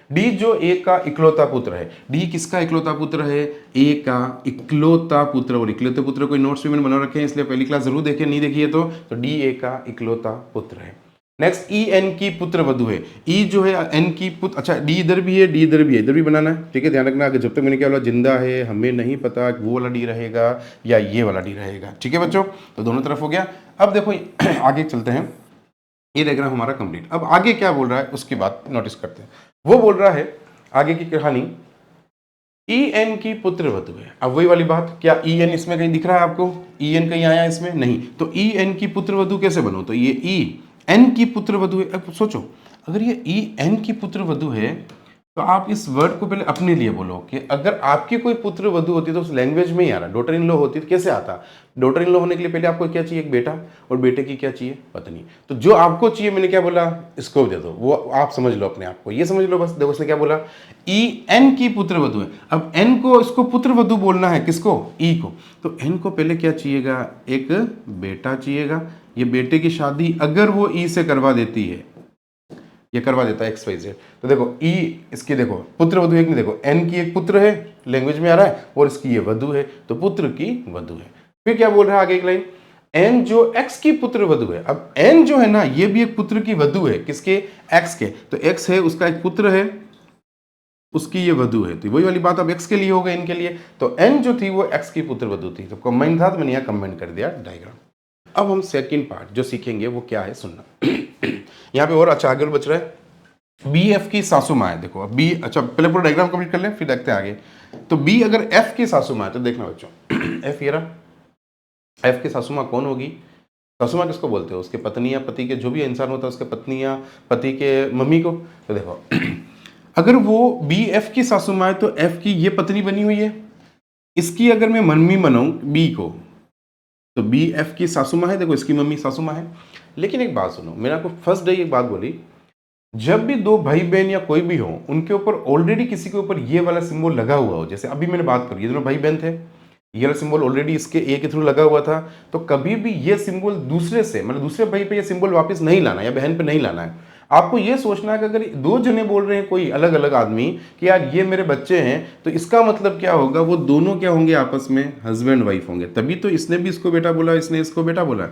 डी जो ए का इकलौता पुत्र है, डी किसका इकलौता पुत्र है, ए का इकलौता पुत्र। और इकलौते पुत्र कोई नोट्स भी मैंने बना रखे हैं, इसलिए पहली क्लास जरूर देखें, नहीं देखी है तो डी ए का इकलौता पुत्र है। नेक्स्ट ई एन की पुत्र वधु है, ई जो है एन की पुत्र, अच्छा डी इधर भी है, डी इधर भी है, इधर भी बनाना है। ठीक है, ध्यान रखना, अगर जब तक मैंने क्या बोला जिंदा है, हमें नहीं पता वो वाला डी रहेगा या ये वाला डी रहेगा। ठीक है बच्चों, तो दोनों तरफ हो गया। अब देखो आगे चलते हैं, ये डायग्राम हमारा कंप्लीट। अब आगे क्या बोल रहा है उसकी बात नोटिस करते हैं। वो बोल रहा है आगे की कहानी, ई एन की पुत्र वधु है। अब वही वाली बात, क्या ई एन इसमें कहीं दिख रहा है आपको, ई एन कहीं आया इसमें, नहीं। तो ई एन की पुत्र वधु कैसे बनो, तो ये ई एन की पुत्र वधु है। अब सोचो, अगर ये ई एन की पुत्र वधु है तो आप इस वर्ड को पहले अपने लिए बोलो कि अगर आपकी कोई पुत्र वधु होती तो उस लैंग्वेज में ही आ रहा, डॉटर इन लॉ होती तो कैसे आता। डॉटर इन लॉ होने के लिए पहले आपको क्या चाहिए, एक बेटा, और बेटे की क्या चाहिए, पत्नी। तो जो आपको चाहिए, मैंने क्या बोला, इसको दे दो, वो आप समझ लो अपने आप को, ये समझ लो बस। देखो उसने क्या बोला, ई एन की पुत्र वधु है। अब एन को इसको पुत्र वधु बोलना है, किसको, ई को। तो एन को पहले क्या चाहिएगा, एक बेटा चाहिएगा। ये बेटे की शादी अगर वो ई से करवा देती है, ये करवा देता है XYZ, तो देखो ई इसकी देखो पुत्र वधु एक नहीं, देखो एन की एक पुत्र है, लैंग्वेज में आ रहा है, और इसकी ये वधु है, तो पुत्र की वधु है। फिर क्या बोल रहा है आगे एक लाइन, एन जो x की पुत्र वधु है। अब एन जो है ना, ये भी एक पुत्र की वधु है, किसके, x के। तो x है उसका एक पुत्र है, उसकी ये वधु है, तो वही वाली बात अब x के लिए हो गई, इनके लिए। तो n जो थी वो x की पुत्र वधु थी, तो कंबाइन था, तो मैंने यहाँ कंबाइन कर दिया डायग्राम। अब हम सेकंड पार्ट जो सीखेंगे वो क्या है, सुनना। यहाँ पे और अच्छा आगे और बच रहा है, बी एफ की सासू माँ है। देखो अब बी, अच्छा पहले पूरा डायग्राम कंप्लीट कर लें फिर देखते हैं आगे। तो बी अगर एफ की सासू माँ है, तो देखना बच्चों, एफ ये रहा, एफ की सासू माँ कौन होगी, सासू माँ किसको बोलते हो, उसके पत्नी या पति के, जो भी इंसान होता है उसके पत्नी या पति के मम्मी को। तो देखो अगर वो बी एफ की सासू माँ है तो एफ की ये पत्नी बनी हुई है, इसकी अगर मैं मम्मी बनाऊं बी को, तो बी एफ की सासू माँ है, देखो इसकी मम्मी सासू माँ है। लेकिन एक बात सुनो, मैंने आपको फर्स्ट डे एक बात बोली, जब भी दो भाई बहन या कोई भी हो, उनके ऊपर ऑलरेडी किसी के ऊपर ये वाला सिंबल लगा हुआ हो, जैसे अभी मैंने बात करी, ये दोनों भाई बहन थे, ये वाला सिंबल ऑलरेडी इसके ए के थ्रू लगा हुआ था, तो कभी भी ये सिंबल दूसरे से, मतलब दूसरे भाई पे ये सिंबल वापस नहीं लाना या बहन पे नहीं लाना है। आपको ये सोचना है कि अगर दो जने बोल रहे हैं कोई अलग अलग आदमी कि यार ये मेरे बच्चे हैं, तो इसका मतलब क्या होगा, वो दोनों क्या होंगे, आपस में हस्बैंड वाइफ होंगे। तभी तो इसने भी इसको बेटा बोला, इसने इसको बेटा बोला।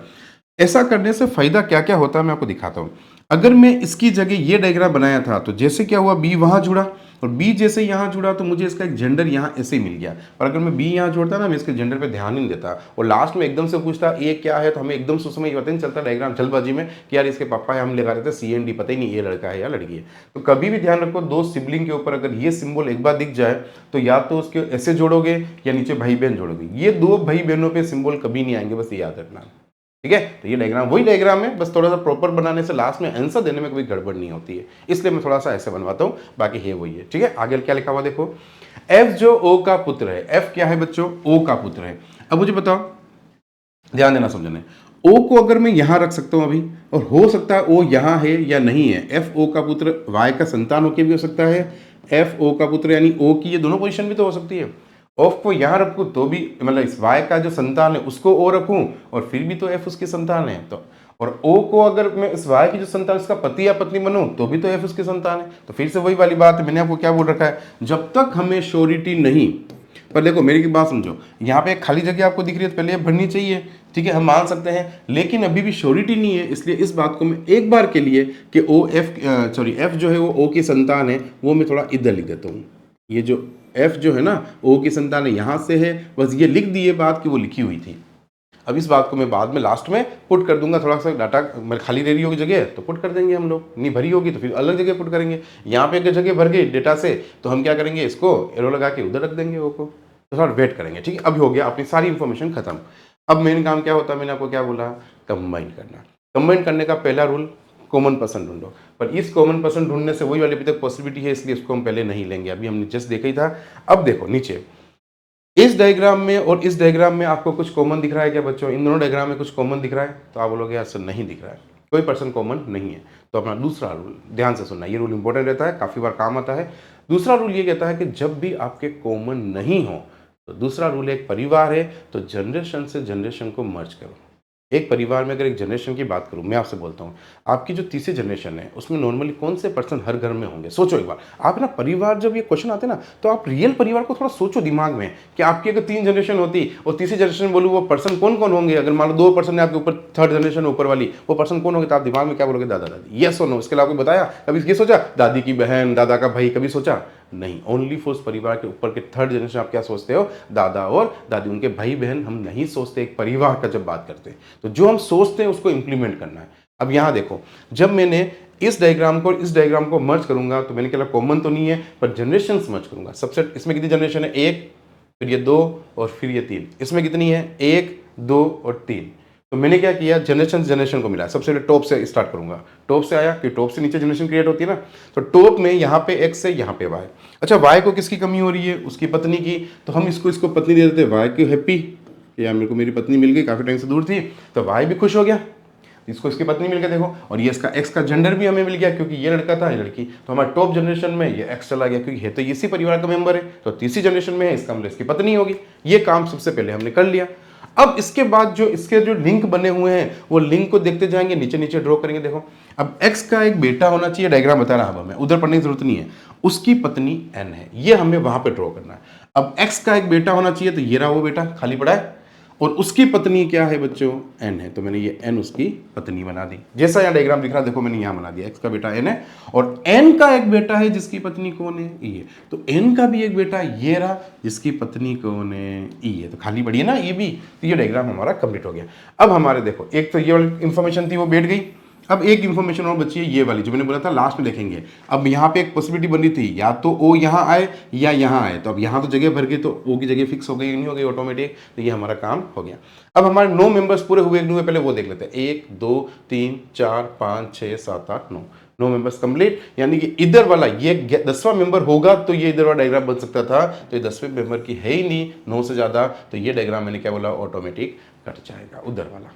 ऐसा करने से फायदा क्या क्या होता है मैं आपको दिखाता हूं। अगर मैं इसकी जगह ये डायग्राम बनाया था, तो जैसे क्या हुआ, बी वहां जुड़ा और बी जैसे यहाँ जुड़ा, तो मुझे इसका एक जेंडर यहाँ ऐसे ही मिल गया। और अगर मैं बी यहाँ जोड़ता ना, मैं इसके जेंडर पे ध्यान ही नहीं देता, और लास्ट में एकदम से पूछता ए क्या है, तो हमें एकदम से समय पता नहीं चलता डायग्राम जल्दबाजी में कि यार इसके पापा है, हम लगा रहे थे CND, पता ही नहीं ये लड़का है या लड़की है। तो कभी भी ध्यान रखो, दो सिबलिंग के ऊपर अगर ये सिंबल एक बार दिख जाए, तो या तो उसके ऐसे जोड़ोगे या नीचे भाई बहन जोड़ोगे, ये दो भाई बहनों पर सिंबल कभी नहीं आएंगे, बस ये याद रखना। ठीक है। तो ये डायग्राम वही डायग्राम है, बस थोड़ा सा प्रॉपर बनाने से लास्ट में आंसर देने में कोई गड़बड़ नहीं होती है, इसलिए मैं थोड़ा सा ऐसे बनवाता हूँ, बाकी है वही है। ठीक है, आगे क्या लिखा हुआ देखो, एफ जो ओ का पुत्र है, एफ क्या है बच्चों, ओ का पुत्र है। अब मुझे बताओ, ध्यान देना समझने, ओ को अगर मैं यहां रख सकता हूं अभी, और हो सकता है ओ यहां है या नहीं है, एफ ओ का पुत्र वाई का संतान होकर भी हो सकता है, एफ ओ का पुत्र यानी ओ की ये दोनों पोजीशन भी तो हो सकती है। ऑफ को यहां रखूं तो भी, मतलब इस वाई का जो संतान है उसको ओ रखूं और फिर भी तो एफ उसकी संतान है, तो और ओ को अगर मैं इस वाई की जो संतान इसका पति या पत्नी बनूं तो भी तो एफ उसकी संतान है। तो फिर से वही वाली बात है, मैंने आपको क्या बोल रखा है, जब तक हमें श्योरिटी नहीं, पर देखो मेरी की बात समझो, यहाँ पे एक खाली जगह आपको दिख रही है तो पहले ये भरनी चाहिए, ठीक है, हम मान सकते हैं, लेकिन अभी भी श्योरिटी नहीं है, इसलिए इस बात को मैं एक बार के लिए कि ओ एफ सॉरी एफ जो है वो ओ की संतान है, वो मैं थोड़ा इधर लिख देता हूँ। ये जो एफ जो है ना ओ की संतान है यहाँ से है, बस ये लिख दिए बात कि वो लिखी हुई थी। अब इस बात को मैं बाद में लास्ट में पुट कर दूंगा, थोड़ा सा डाटा खाली रह रही होगी जगह तो पुट कर देंगे हम लोग, नहीं भरी होगी तो फिर अलग जगह पुट करेंगे। यहाँ पे अगर जगह भर गई डेटा से तो हम क्या करेंगे, इसको एरो लगा के उधर रख देंगे ओ को, तो थोड़ा वेट करेंगे। ठीक है, अभी हो गया अपनी सारी इंफॉर्मेशन खत्म। अब मेन काम क्या होता है, मैंने आपको क्या बोला, कंबाइन करना। कंबाइन करने का पहला रूल, कॉमन पर्सन ढूंढो, पर इस कॉमन पर्सन ढूंढने से वही वाली अभी तक पॉसिबिलिटी है, इसलिए इसको हम पहले नहीं लेंगे, अभी हमने जस्ट देखा ही था। अब देखो नीचे इस डायग्राम में और इस डायग्राम में आपको कुछ कॉमन दिख रहा है क्या बच्चों, इन दोनों डायग्राम में कुछ कॉमन दिख रहा है, तो आप बोलोगे यार सर नहीं दिख रहा है, कोई पर्सन कॉमन नहीं है। तो अपना दूसरा रूल ध्यान से सुनना, ये रूल इंपॉर्टेंट रहता है, काफी बार काम आता है। दूसरा रूल ये कहता है कि जब भी आपके कॉमन नहीं हो, तो दूसरा रूल, एक परिवार है तो जनरेशन से जनरेशन को मर्ज करो। एक परिवार में अगर एक जनरेशन की बात करूं, मैं आपसे बोलता हूं, आपकी जो तीसरी जनरेशन है उसमें नॉर्मली कौन से पर्सन हर घर में होंगे, सोचो एक बार आप ना। परिवार जब ये क्वेश्चन आते हैं ना, तो आप रियल परिवार को थोड़ा सोचो दिमाग में कि आपकी अगर 3 जनरेशन होती और तीसरी जनरेशन बोलूँ, वो पर्सन कौन कौन होंगे। अगर मान लो 2 पर्सन है आपके ऊपर, थर्ड जनरेशन ऊपर वाली, वो पर्सन कौन होंगे, तो आप दिमाग में क्या बोलोगे, दादा दादी, यस और नो। इसके अलावा बताया कभी ये सोचा, दादी की बहन, दादा का भाई, कभी सोचा नहीं। ओनली फॉर परिवार के ऊपर के थर्ड जनरेशन आप क्या सोचते हो, दादा और दादी, उनके भाई बहन हम नहीं सोचते एक परिवार का जब बात करते हैं। तो जो हम सोचते हैं उसको इंप्लीमेंट करना है। अब यहां देखो, जब मैंने इस डायग्राम को इस डायग्राम को मर्ज करूंगा, तो मैंने कहा कॉमन तो नहीं है पर जनरेशन मर्ज करूंगा। सबसे इसमें कितनी जनरेशन है, 1, फिर ये 2 और फिर ये 3। इसमें कितनी है, 1, 2 और 3। तो मैंने क्या किया, जनरेशन को मिला। सबसे पहले टॉप से स्टार्ट करूंगा, टॉप से आया कि टॉप से नीचे जनरेशन क्रिएट होती है ना, तो टॉप में यहाँ पे एक्स है, यहाँ पे वाई। अच्छा, वाई को किसकी कमी हो रही है, उसकी पत्नी की, तो हम इसको पत्नी दे देते हैं, वाई की हैप्पी, यार मेरे को मेरी पत्नी मिल गई, काफी टाइम से दूर थी, तो वाई भी खुश हो गया, इसको इसकी पत्नी मिल गई। देखो, और ये इसका एक्स का जेंडर भी हमें मिल गया, क्योंकि ये लड़का था, ये लड़की, तो हमारे टॉप जनरेशन में ये एक्स चला गया, क्योंकि है तो इसी परिवार का मेंबर है, तो तीसरी जनरेशन में है, इसका मतलब इसकी पत्नी होगी। ये काम सबसे पहले हमने कर लिया। अब इसके बाद जो इसके जो लिंक बने हुए हैं, वो लिंक को देखते जाएंगे, नीचे नीचे ड्रॉ करेंगे। देखो, अब एक्स का एक बेटा होना चाहिए, डायग्राम बता रहा हूं हमें, उधर पढ़ने की जरूरत नहीं है, उसकी पत्नी एन है, ये हमें वहां पे ड्रॉ करना है। अब एक्स का एक बेटा होना चाहिए, तो ये रहा वो बेटा खाली पड़ा है, और उसकी पत्नी क्या है बच्चों, एन है, तो मैंने ये एन उसकी पत्नी बना दी। जैसा यहाँ डायग्राम दिख रहा है, देखो मैंने यहाँ बना दिया, एक्स का बेटा एन है, और एन का एक बेटा है जिसकी पत्नी कौन है, ई है, तो एन का भी एक बेटा ये रहा जिसकी पत्नी कौन है, ई है, तो खाली पड़ी है ना ये भी। तो ये डायग्राम हमारा कंप्लीट हो गया। अब हमारे देखो, एक तो ये वाली इंफॉर्मेशन थी वो बैठ गई। अब एक इंफॉर्मेशन और बची है, ये वाली जो मैंने बोला था लास्ट में देखेंगे। अब यहाँ पे एक पॉसिबिलिटी बन रही थी, या तो ओ यहाँ आए या यहाँ आए, तो अब यहाँ तो जगह भर गई, तो ओ की जगह फिक्स हो गई, नहीं हो गई ऑटोमेटिक, तो ये हमारा काम हो गया। अब हमारे 9 मेंबर्स पूरे हुए नहीं हुए, पहले वो देख लेते हैं। 1 2 3 4 5 6 7 8 9 मेंबर्स कंप्लीट, यानी कि इधर वाला ये 10वां मेंबर होगा तो ये इधर वाला डायग्राम बन सकता था, तो ये 10वें मेंबर की है ही नहीं 9 से ज्यादा, तो ये डायग्राम मैंने क्या बोला, ऑटोमेटिक कट जाएगा उधर वाला।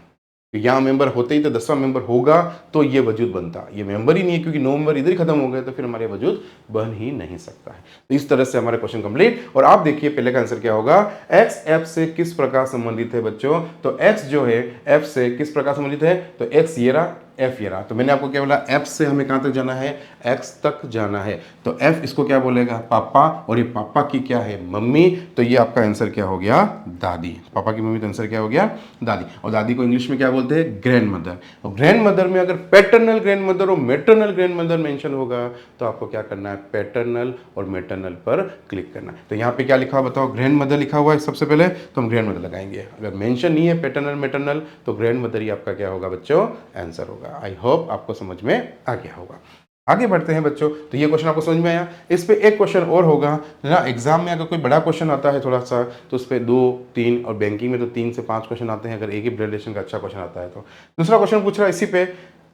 यहाँ मेंबर होते ही तो 10वां मेंबर होगा तो ये वजूद बनता, ये मेंबर ही नहीं है क्योंकि 9 मेंबर इधर ही खत्म हो गए, तो फिर हमारे वजूद बन ही नहीं सकता है। तो इस तरह से हमारे क्वेश्चन कंप्लीट। और आप देखिए पहले का आंसर क्या होगा, एक्स एफ से किस प्रकार संबंधित है बच्चों, तो एक्स जो है एफ से किस प्रकार संबंधित है, तो एक्स ये रहा, एफ ये रहा। तो मैंने आपको क्या बोला, एफ से हमें कहां तक जाना है, एक्स तक जाना है, तो एफ इसको क्या बोलेगा, पापा, और ये पापा की क्या है, मम्मी, तो ये आपका आंसर क्या हो गया, दादी। पापा की मम्मी, तो आंसर क्या हो गया, दादी। और दादी को इंग्लिश में क्या बोलते हैं, ग्रैंड मदर। और ग्रैंड मदर में अगर पैटर्नल ग्रैंड मदर और मैटरनल ग्रैंड मदर मेंशन होगा, तो आपको क्या करना है, पैटर्नल और मैटरनल पर क्लिक करना है। तो यहाँ पे क्या लिखा हुआ बताओ, ग्रैंड मदर लिखा हुआ है सबसे पहले, तो हम ग्रैंड मदर लगाएंगे। अगर मेंशन नहीं है पैटर्नल मैटरनल, तो ग्रैंड मदर ही आपका क्या होगा बच्चों, आंसर होगा। आई होप आपको समझ में आ गया होगा। आगे बढ़ते हैं बच्चों। तो ये क्वेश्चन आपको समझ में आया। इस पे एक क्वेश्चन और होगा ना, एग्जाम में अगर कोई बड़ा क्वेश्चन आता है थोड़ा सा, तो उस पर 2 3 और बैंकिंग में तो 3 से 5 क्वेश्चन आते हैं, अगर एक ही ब्लड रिलेशन का अच्छा क्वेश्चन आता है तो। दूसरा क्वेश्चन पूछ रहा है इसी पे,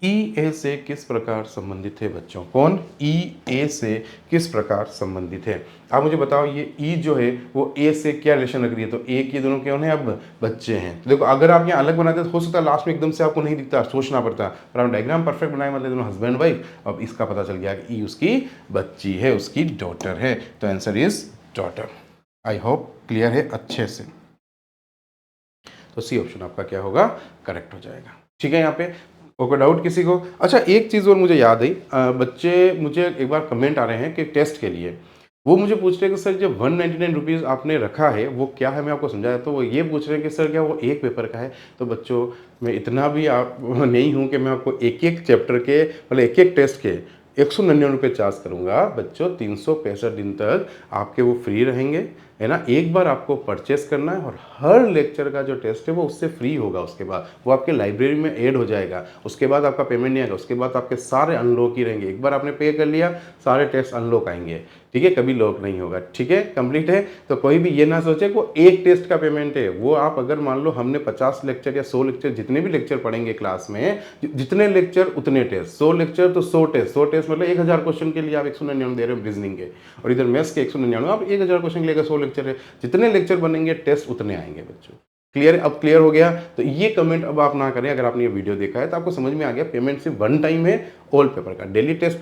ई ए से किस प्रकार संबंधित है बच्चों? कौन ई ए से किस प्रकार संबंधित है? आप मुझे बताओ, ये ई जो है वो ए से क्या रिलेशन रख रही है? तो ए के दोनों कौन है? अब बच्चे हैं। तो देखो, अगर आप यहाँ अलग बनाते तो हो सकता है लास्ट में एकदम से आपको नहीं दिखता, सोचना पड़ता, पर आप डायग्राम परफेक्ट बनाए, मतलब दोनों हस्बैंड वाइफ। अब इसका पता चल गया कि ई उसकी बच्ची है, उसकी डॉटर है। तो answer is daughter. I hope clear है अच्छे से। तो सी ऑप्शन आपका क्या होगा? करेक्ट हो जाएगा। ठीक है, यहाँ पे कोई डाउट किसी को? अच्छा, एक चीज़ और मुझे याद आई, बच्चे मुझे एक बार कमेंट आ रहे हैं कि टेस्ट के लिए वो मुझे पूछ रहे हैं कि सर जो 199 रुपीज़ आपने रखा है वो क्या है? मैं आपको समझाया, तो वो ये पूछ रहे हैं कि सर क्या वो एक पेपर का है? तो बच्चों, मैं इतना भी आप नहीं हूँ कि मैं आपको एक एक चैप्टर के, मतलब एक एक टेस्ट के 199 रुपये चार्ज करूँगा। बच्चों, 365 दिन तक आपके वो फ्री रहेंगे, है ना। एक बार आपको परचेस करना है और हर लेक्चर का जो टेस्ट है वो उससे फ्री होगा। उसके बाद वो आपके लाइब्रेरी में ऐड हो जाएगा। उसके बाद आपका पेमेंट नहीं आएगा, उसके बाद आपके सारे अनलॉक ही रहेंगे। एक बार आपने पे कर लिया, सारे टेस्ट अनलॉक आएंगे। ठीक है, कभी लॉक नहीं होगा। ठीक है, कंप्लीट है। तो कोई भी ये ना सोचे वो एक टेस्ट का पेमेंट है। वो आप अगर मान लो हमने 50 लेक्चर या 100 लेक्चर, जितने भी लेक्चर पढ़ेंगे क्लास में, जितने लेक्चर उतने टेस्ट। 100 लेक्चर तो 100 टेस्ट। 100 टेस्ट मतलब 1000 क्वेश्चन के लिए आप 199 दे रहे हो रीजनिंग के, और इधर मैथ्स के 199, आप 1000 क्वेश्चन के लिए 100 लेक्चर है। जितने लेक्चर बनेंगे टेस्ट उतने आएंगे बच्चों। क्लियर? अब क्लियर हो गया? तो ये कमेंट अब आप ना करें। अगर आपने ये वीडियो देखा है तो आपको समझ में आ गया, पेमेंट सिर्फ वन टाइम है ऑल पेपर का। डेली टेस्ट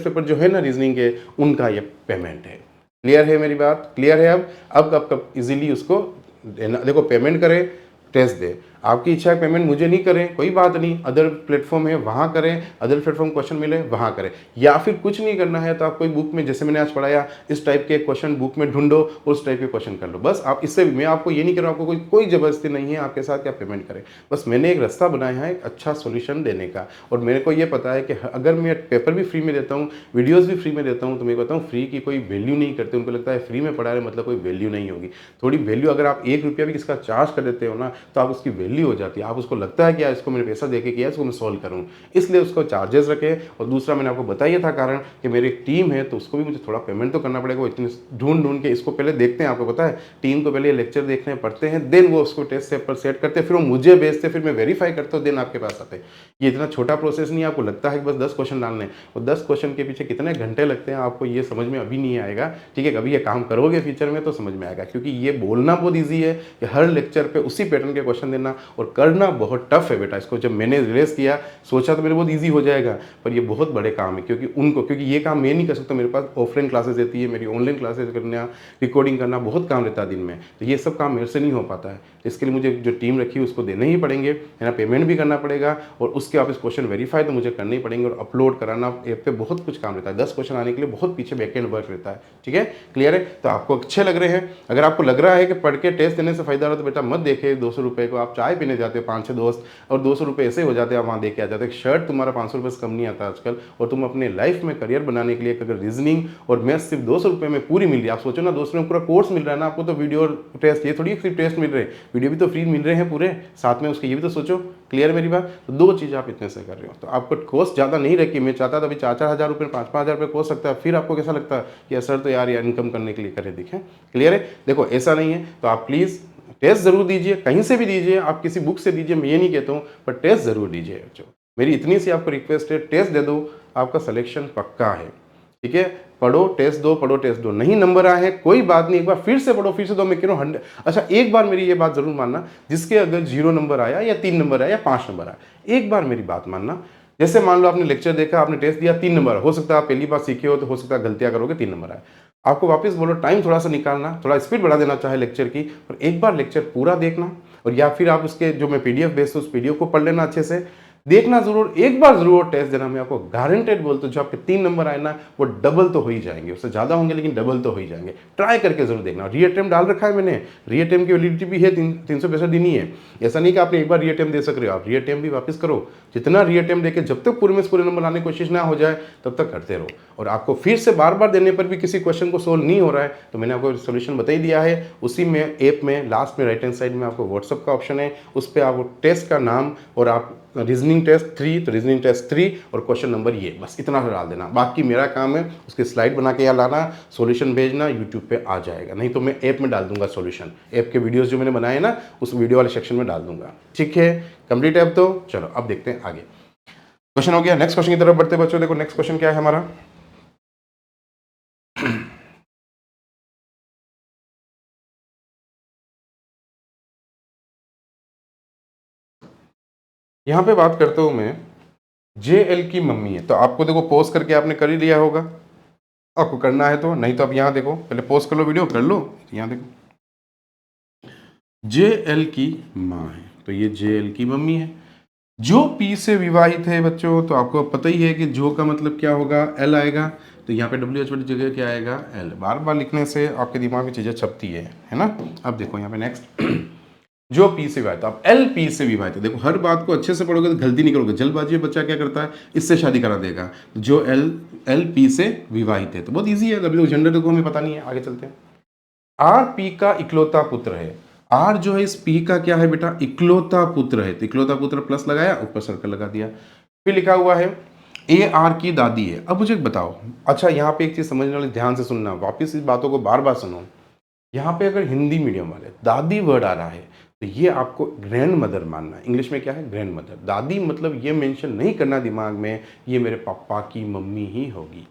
पेपर जो है ना रीजनिंग के, उनका ये पेमेंट है। क्लियर है मेरी बात? क्लियर है? अब इजीली उसको देखो, पेमेंट करें, टेस्ट दे। आपकी इच्छा है पेमेंट मुझे नहीं करें, कोई बात नहीं, अदर प्लेटफॉर्म है वहाँ करें, अदर प्लेटफॉर्म क्वेश्चन मिले वहाँ करें। या फिर कुछ नहीं करना है तो आप कोई बुक में, जैसे मैंने आज पढ़ाया, इस टाइप के क्वेश्चन बुक में ढूंढो, उस टाइप के क्वेश्चन कर लो। बस आप इससे, मैं आपको ये नहीं कर रहा हूँ, आपको कोई जबरदस्ती नहीं है आपके साथ कि आप पेमेंट करें। बस मैंने एक रास्ता बनाया है एक अच्छा सोल्यूशन देने का, और मेरे को ये पता है कि अगर मैं पेपर भी फ्री में देता हूँ, वीडियोज़ भी फ्री में देता हूँ, तो मैं कहता हूँ फ्री की कोई वैल्यू नहीं करते। उनको लगता है फ्री में पढ़ा रहे मतलब कोई वैल्यू नहीं होगी। थोड़ी वैल्यू, अगर आप 1 रुपया भी किसका चार्ज कर देते हो ना, तो आप उसकी वैल्यू हो जाती है। आप उसको लगता है कि यार इसको मैंने पैसा देके किया, इसको मैं सॉल्व करूँ, इसलिए उसको चार्जेस रखें। और दूसरा, मैंने आपको बताया था कारण कि मेरी एक टीम है, तो उसको भी मुझे थोड़ा पेमेंट तो करना पड़ेगा। वो इतने ढूंढ के इसको पहले देखते हैं, आपको पता है, टीम को पहले लेक्चर देखने पड़ते हैं, देन वो उसको टेस्ट पेपर सेट करते हैं, फिर वो मुझे भेजते, फिर मैं वेरीफाई करता हूँ, देन आपके पास आते हैं। ये इतना छोटा प्रोसेस नहीं है। आपको लगता है कि बस 10 क्वेश्चन डालने, और 10 क्वेश्चन के पीछे कितने घंटे लगते हैं आपको ये समझ में अभी नहीं आएगा। ठीक है, कभी ये काम करोगे फ्यूचर में तो समझ में आएगा, क्योंकि ये बोलना बहुत ईजी है कि हर लेक्चर पे उसी पैटर्न के क्वेश्चन देना, और करना बहुत टफ है बेटा। इसको जब मैंने रियलाइज किया, सोचा तो मेरे बहुत ईजी हो जाएगा, पर ये बहुत बड़े काम है, क्योंकि ये काम मैं नहीं कर सकता। मेरे पास ऑफलाइन क्लासेस रहती है, मेरी ऑनलाइन क्लासेस करना, रिकॉर्डिंग करना, बहुत काम रहता है दिन में, तो ये सब काम मेरे से नहीं हो पाता है। तो इसके लिए मुझे जो टीम रखी है उसको देने ही पड़ेंगे, है ना, पेमेंट भी करना पड़ेगा, और उसके वापस क्वेश्चन वेरीफाई तो मुझे करने ही पड़ेंगे, और अपलोड कराना ऐप पे बहुत कुछ काम रहता है। 10 क्वेश्चन आने के लिए बहुत पीछे बैकएंड वर्क रहता है। ठीक है, क्लियर है? तो आपको अच्छे लग रहे हैं? अगर आपको लग रहा है कि पढ़ के टेस्ट देने से फायदा हो रहा है, तो बेटा मत देखे 200 रुपये को। आप चाय पीने जाते हो 5-6 दोस्त, और 200 रुपये ऐसे हो जाते हैं, आप वहाँ दे के आ जाते हैं। एक शर्ट तुम्हारा 500 रुपये से कम नहीं आता आजकल, और तुम अपने लाइफ में करियर बनाने के लिए, अगर रीजनिंग और मैथ्स सिर्फ 200 रुपये में पूरी मिल रही है, आप सोचो ना, 200 में पूरा कोर्स मिल रहा है ना आपको। तो वीडियो टेस्ट, ये थोड़ी सिर्फ टेस्ट मिल रहे हैं, वीडियो भी तो फ्री मिल रहे हैं पूरे साथ में उसके, ये भी तो सोचो। क्लियर मेरी बात? तो 2 चीज़ आप इतने से कर रहे हो, तो आपको कॉस्ट ज़्यादा नहीं रखी। मैं चाहता था अभी 4-4 हज़ार रुपये, 5-5 हज़ार रुपये कॉस्ट सकता है, फिर आपको कैसा लगता है कि सर तो यार इनकम करने के लिए करे दिखें। क्लियर है? देखो, ऐसा नहीं है। तो आप प्लीज़ टेस्ट ज़रूर दीजिए, कहीं से भी दीजिए, आप किसी बुक से दीजिए, मैं ये नहीं कहता हूँ, पर टेस्ट ज़रूर दीजिए। जो मेरी इतनी सी आपको रिक्वेस्ट है, टेस्ट दे दो, आपका सिलेक्शन पक्का है। ठीक है, पढ़ो टेस्ट दो, पढ़ो टेस्ट दो। नहीं नंबर आए हैं कोई बात नहीं, एक बार फिर से पढ़ो, फिर से दो। मैं कह रहा हूँ 100। अच्छा, एक बार मेरी ये बात जरूर मानना, जिसके अगर 0 नंबर आया, या 3 नंबर आया, या 5 नंबर आया, एक बार मेरी बात मानना। जैसे मान लो आपने लेक्चर देखा, आपने टेस्ट दिया, 3 नंबर, हो सकता है आप पहली बार सीखे हो, तो हो सकता है गलतियां करोगे, 3 नंबर आए, आपको वापस बोलो टाइम थोड़ा सा निकालना, थोड़ा स्पीड बढ़ा देना चाहे लेक्चर की, और एक बार लेक्चर पूरा देखना, और या फिर आप उसके जो मैं PDF भेजता हूँ उस PDF को पढ़ लेना अच्छे से, देखना जरूर, एक बार जरूर टेस्ट देना। मैं आपको गारंटेड बोलता हूँ, जो आपके 3 नंबर आए ना, वो डबल तो हो ही जाएंगे, उससे ज़्यादा होंगे लेकिन डबल तो हो ही जाएंगे। ट्राई करके जरूर देखना। री अटेम्प्ट डाल रखा है मैंने, री अटेम्प्ट की वैलिडिटी भी है 365 दिन ही है। ऐसा नहीं कि आपने एक बार री अटेम्प्ट दे सक रहे हो, आप री अटेम्प्ट भी वापस करो। जितना री अटेम्प्ट देके जब तक पूरे में से पूरे नंबर लाने की कोशिश ना हो जाए, तब तक करते रहो। और आपको फिर से बार बार देने पर भी किसी क्वेश्चन को सोल्व नहीं हो रहा है, तो मैंने आपको सोल्यूशन बता ही दिया है। उसी में ऐप में लास्ट में राइट हैंड साइड में आपको व्हाट्सअप का ऑप्शन है, उस पर आप टेस्ट का नाम और आप रीजनिंग टेस्ट 3 तो रीजनिंग टेस्ट 3 और क्वेश्चन नंबर ये, बस इतना सा डाल देना। बाकी मेरा काम है उसकी स्लाइड बना के यहाँ लाना, सॉल्यूशन भेजना, यूट्यूब पे आ जाएगा। नहीं तो मैं ऐप में डाल दूंगा सॉल्यूशन, ऐप के वीडियोस जो मैंने बनाए हैं ना उस वीडियो वाले सेक्शन में डाल दूंगा। ठीक है, कंप्लीट है अब तो। चलो अब देखते हैं आगे, क्वेश्चन हो गया। नेक्स्ट क्वेश्चन की तरफ बढ़ते बच्चों। देखो नेक्स्ट क्वेश्चन क्या है हमारा। यहां पे बात करता हूं मैं, JL की मम्मी है। तो आपको देखो पॉज करके आपने कर ही लिया होगा, आपको करना है तो, नहीं तो आप यहां देखो, पहले पॉज कर लो वीडियो, कर लो। यहां देखो JL की माँ है, तो ये JL की मम्मी है। जो P से विवाहित है बच्चों, तो आपको पता ही है कि जो का मतलब क्या होगा, L आएगा। तो यहाँ पे WH वाली जगह क्या आएगा, L। बार बार लिखने से आपके दिमाग में चीज़ें छपती है ना। अब देखो यहाँ पे नेक्स्ट जो P से विवाहित, अब L P से विवाहित है। देखो हर बात को अच्छे से पढ़ोगे तो गलती नहीं करोगे। जल्दबाजी में बच्चा क्या करता है, इससे शादी करा देगा। जो L P से विवाहित है, तो बहुत ईजी है। अभी तो जेंडर देखो हमें पता नहीं है, आगे चलते हैं। R P का इकलौता पुत्र है। R जो है इस P का क्या है बेटा, इकलौता पुत्र है। तो इकलौता पुत्र प्लस लगाया, ऊपर सर्कल लगा दिया। फिर लिखा हुआ है AR की दादी है। अब मुझे बताओ, अच्छा यहाँ पे एक चीज समझने वाले ध्यान से सुनना, वापिस इस बातों को बार बार सुनो। यहाँ पे अगर हिंदी मीडियम वाले दादी वर्ड आ रहा है तो ये आपको ग्रैंड मदर मानना है। इंग्लिश में क्या है, ग्रैंड मदर। दादी मतलब ये मेंशन नहीं करना दिमाग में ये मेरे पापा की मम्मी ही होगी।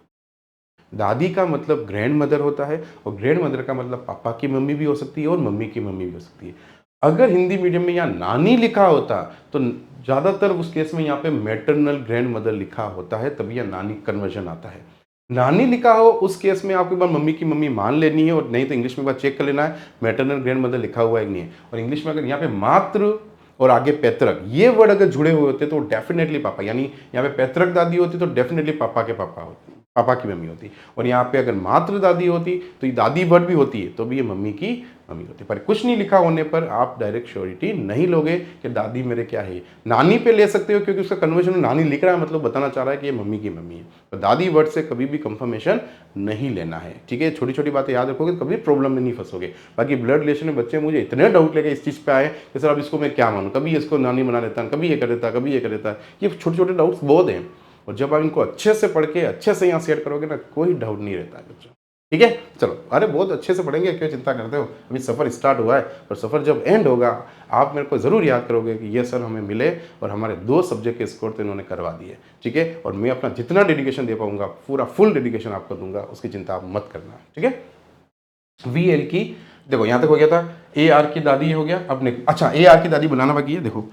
दादी का मतलब ग्रैंड मदर होता है, और ग्रैंड मदर का मतलब पापा की मम्मी भी हो सकती है और मम्मी की मम्मी भी हो सकती है। अगर हिंदी मीडियम में यहाँ नानी लिखा होता तो ज़्यादातर उस केस में यहाँ पे मैटरनल ग्रैंड मदर लिखा होता है, तभी यह नानी कन्वर्जन आता है। नानी लिखा हो उस केस में आपको एक बार मम्मी की मम्मी मान लेनी है, और नहीं तो इंग्लिश में एक बार चेक कर लेना है मैटरनल ग्रैंड मदर लिखा हुआ है कि नहीं है। और इंग्लिश में अगर यहाँ पे मात्र और आगे पैतृक ये वर्ड अगर जुड़े हुए होते तो डेफिनेटली पापा, यानी यहाँ पे पैतृक दादी होती तो डेफिनेटली पापा के पापा होती, पापा की मम्मी होती। और यहाँ पे अगर मात्र दादी होती तो ये दादी वर्ड भी होती है, तो भी ये मम्मी की मम्मी होती। पर कुछ नहीं लिखा होने पर आप डायरेक्ट श्योरिटी नहीं लोगे कि दादी मेरे क्या है। नानी पे ले सकते हो क्योंकि उसका कन्वर्जन में नानी लिख रहा है, मतलब बताना चाह रहा है कि ये मम्मी की मम्मी है। तो दादी वर्ड से कभी भी कंफर्मेशन नहीं लेना है। ठीक है, छोटी छोटी बातें याद रखोगे तो कभी प्रॉब्लम में नहीं फंसोगे। बाकी ब्लड रिलेशन में बच्चे मुझे इतने डाउट लेके इस चीज़ पे आए कि सर अब इसको मैं क्या मानूं, कभी इसको नानी बना देता है, कभी ये कर देता है, कभी ये कर देता है। ये छोटे छोटे डाउट्स बहुत हैं, और जब आप इनको अच्छे से पढ़ के अच्छे से यहाँ सेट करोगे ना, कोई डाउट नहीं रहता है बच्चों। ठीक है, चलो, अरे बहुत अच्छे से पढ़ेंगे, क्यों चिंता करते हो। अभी सफ़र स्टार्ट हुआ है, और सफ़र जब एंड होगा आप मेरे को ज़रूर याद करोगे कि ये सर हमें मिले और हमारे 2 सब्जेक्ट के स्कोर तो इन्होंने करवा दिए। ठीक है, और मैं अपना जितना डेडिकेशन दे पाऊंगा पूरा फुल डेडिकेशन आपको दूंगा, उसकी चिंता आप मत करना। ठीक है, VL की देखो यहाँ तक हो गया था। AR की दादी हो गया। अब अच्छा AR की दादी बनाना बाकी है। देखो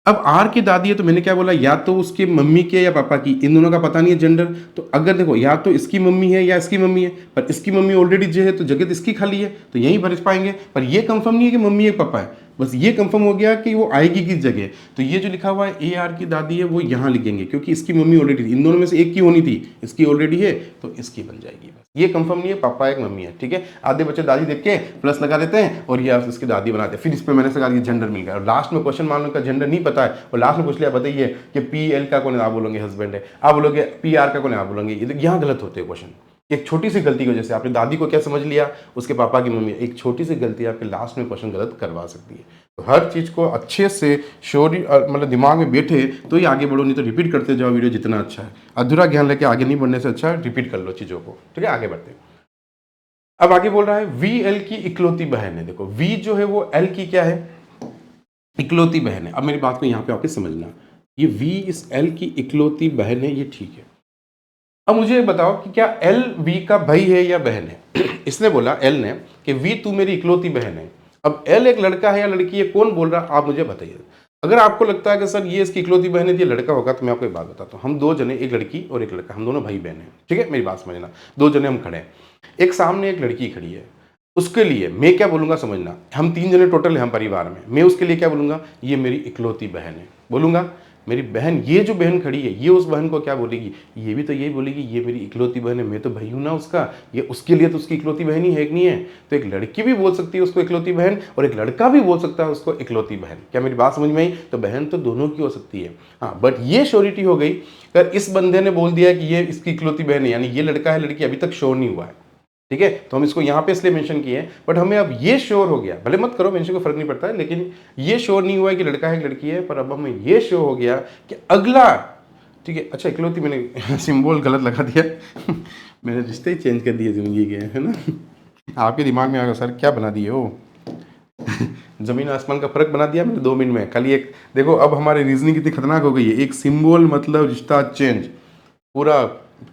अब R की दादी है, तो मैंने क्या बोला, या तो उसके मम्मी के या पापा की, इन दोनों का पता नहीं है जेंडर। तो अगर देखो या तो इसकी मम्मी है या इसकी मम्मी है, पर इसकी मम्मी ऑलरेडी जो है तो जगह तो इसकी खाली है, तो यहीं भर पाएंगे। पर ये कंफर्म नहीं है कि मम्मी एक पापा है, बस ये कंफर्म हो गया कि वो आएगी किस जगह। तो ये जो लिखा हुआ है AR की दादी है वो यहाँ लिखेंगे, क्योंकि इसकी मम्मी ऑलरेडी थी, इन दोनों में से एक की होनी थी, इसकी ऑलरेडी है तो इसकी बन जाएगी। बस ये कंफर्म नहीं है पापा एक मम्मी है। ठीक है, आधे बच्चे दादी देख के प्लस लगा देते हैं और ये इसकी दादी बनाते हैं, फिर इस पर मैंने कहा जेंडर मिल गया, और लास्ट में क्वेश्चन मान लो का जेंडर नहीं पता है और लास्ट में पूछ लिया बताइए कि PL का कौन है, आप बोलोगे हस्बैंड है, आप बोलोगे PR का कौन है, आप बोलोगे ये। यहाँ गलत होते हैं क्वेश्चन। एक छोटी सी गलती की वजह से आपने दादी को क्या समझ लिया, उसके पापा की मम्मी, एक छोटी सी गलती आपके लास्ट में क्वेश्चन गलत करवा सकती है। तो हर चीज़ को अच्छे से श्योरी मतलब दिमाग में बैठे तो ही आगे बढ़ो, नहीं तो रिपीट करते जाओ वीडियो जितना अच्छा है। अधूरा ज्ञान लेके आगे नहीं बढ़ने से अच्छा है रिपीट कर लो चीज़ों को। ठीक है, आगे बढ़ते हैं। अब आगे बोल रहा है VL की इकलौती बहन है। देखो V जो है वो L की क्या है, इकलौती बहन है। अब मेरी बात को यहाँ पे वापस समझना, ये V इस L की इकलौती बहन है, ये ठीक है। अब मुझे बताओ कि क्या L V का भाई है या बहन है। इसने बोला L ने कि V तू मेरी इकलौती बहन है। अब L एक लड़का है या लड़की है, कौन बोल रहा है आप मुझे बताइए। अगर आपको लगता है कि सर ये इसकी इकलौती बहन है, ये लड़का होगा, तो मैं आपको एक बात बताता हूँ। हम 2 जने, एक लड़की और एक लड़का, हम दोनों भाई बहन हैं। ठीक है, मेरी बात समझना। 2 जने हम खड़े हैं, एक सामने एक लड़की खड़ी है, उसके लिए मैं क्या बोलूंगा समझना। हम 3 जने टोटल हैं हम परिवार में, मैं उसके लिए क्या बोलूंगा, ये मेरी इकलौती बहन है बोलूंगा। मेरी बहन, ये जो बहन खड़ी है, ये उस बहन को क्या बोलेगी, ये भी तो यही बोलेगी ये मेरी इकलौती बहन है, मैं तो भाई हूं ना उसका, ये उसके लिए तो उसकी इकलौती बहन ही है कि नहीं है। तो एक लड़की भी बोल सकती है उसको इकलौती बहन, और एक लड़का भी बोल सकता है उसको इकलौती बहन। क्या मेरी बात समझ में आई। तो बहन तो दोनों की हो सकती है, हाँ, बट ये श्योरिटी हो गई अगर इस बंदे ने बोल दिया कि ये इसकी इकलौती बहन है, यानी ये लड़का है लड़की अभी तक शो नहीं हुआ है, ठीक है, तो हम इसको यहाँ पे इसलिए मेंशन किए हैं, बट हमें अब ये श्योर हो गया, भले मत करो मेंशन को फर्क नहीं पड़ता है, लेकिन ये श्योर नहीं हुआ है कि लड़का है कि लड़की है, पर अब हमें ये श्योर हो गया कि अगला, ठीक है। अच्छा इकलौती मैंने सिंबल गलत लगा दिया मैंने रिश्ते ही चेंज कर दिए जिंदगी के, है ना आपके दिमाग में आएगा सर क्या बना दिए हो जमीन आसमान का फर्क बना दिया मैंने 2 मिनट में। खाली एक देखो, अब हमारी रीजनिंग कितनी खतरनाक हो गई है, एक सिंबल मतलब रिश्ता चेंज, पूरा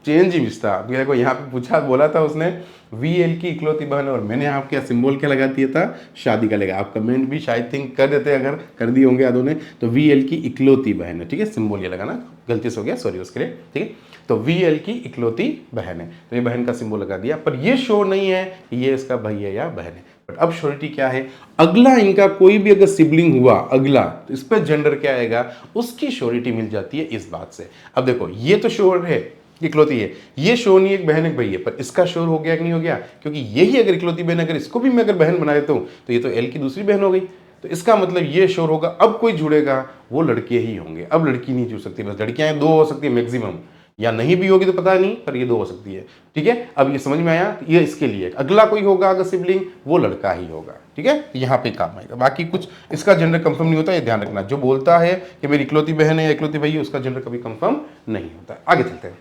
चेंज ही रिश्ता। देखो यहाँ पे पूछा, बोला था उसने VL की इकलौती बहन, और मैंने आपके सिंबल क्या लगा दिया था, शादी का लगा। आप कमेंट भी शायद थिंक कर देते, अगर कर दिए होंगे यादों ने, तो VL की इकलौती बहन है, ठीक है। सिंबल ये लगाना गलती से हो गया, सॉरी उसके लिए, ठीक है। तो VL की इकलौती बहन है, तो ये बहन का सिंबल लगा दिया, पर ये शो नहीं है कि ये इसका भाई है या बहन है। बट अब श्योरिटी क्या है, अगला इनका कोई भी अगर सिबलिंग हुआ अगला, तो इस पर जेंडर क्या आएगा, उसकी श्योरिटी मिल जाती है इस बात से। अब देखो ये तो श्योर है, इकलौती है, ये शो नहीं एक बहन एक भाई है, पर इसका शोर हो गया कि नहीं हो गया, क्योंकि यही अगर इकलौती बहन, अगर इसको भी मैं अगर बहन बना देता हूं, तो ये तो L की दूसरी बहन हो गई, तो इसका मतलब ये शोर होगा। अब कोई जुड़ेगा वो लड़के ही होंगे, अब लड़की नहीं जुड़ सकती, बस लड़कियां 2 हो सकती है मैक्सिमम, या नहीं भी होगी तो पता नहीं, पर ये 2 हो सकती है, ठीक है। अब ये समझ में आया, ये इसके लिए अगला कोई होगा अगर सिबलिंग, वो लड़का ही होगा, ठीक है। यहाँ पे काम आएगा, बाकी कुछ इसका जेंडर कंफर्म नहीं होता, ये ध्यान रखना। जो बोलता है कि मेरी इकलौती बहन है या इकलौती भाई है, उसका जेंडर कभी कंफर्म नहीं होता। आगे चलते हैं।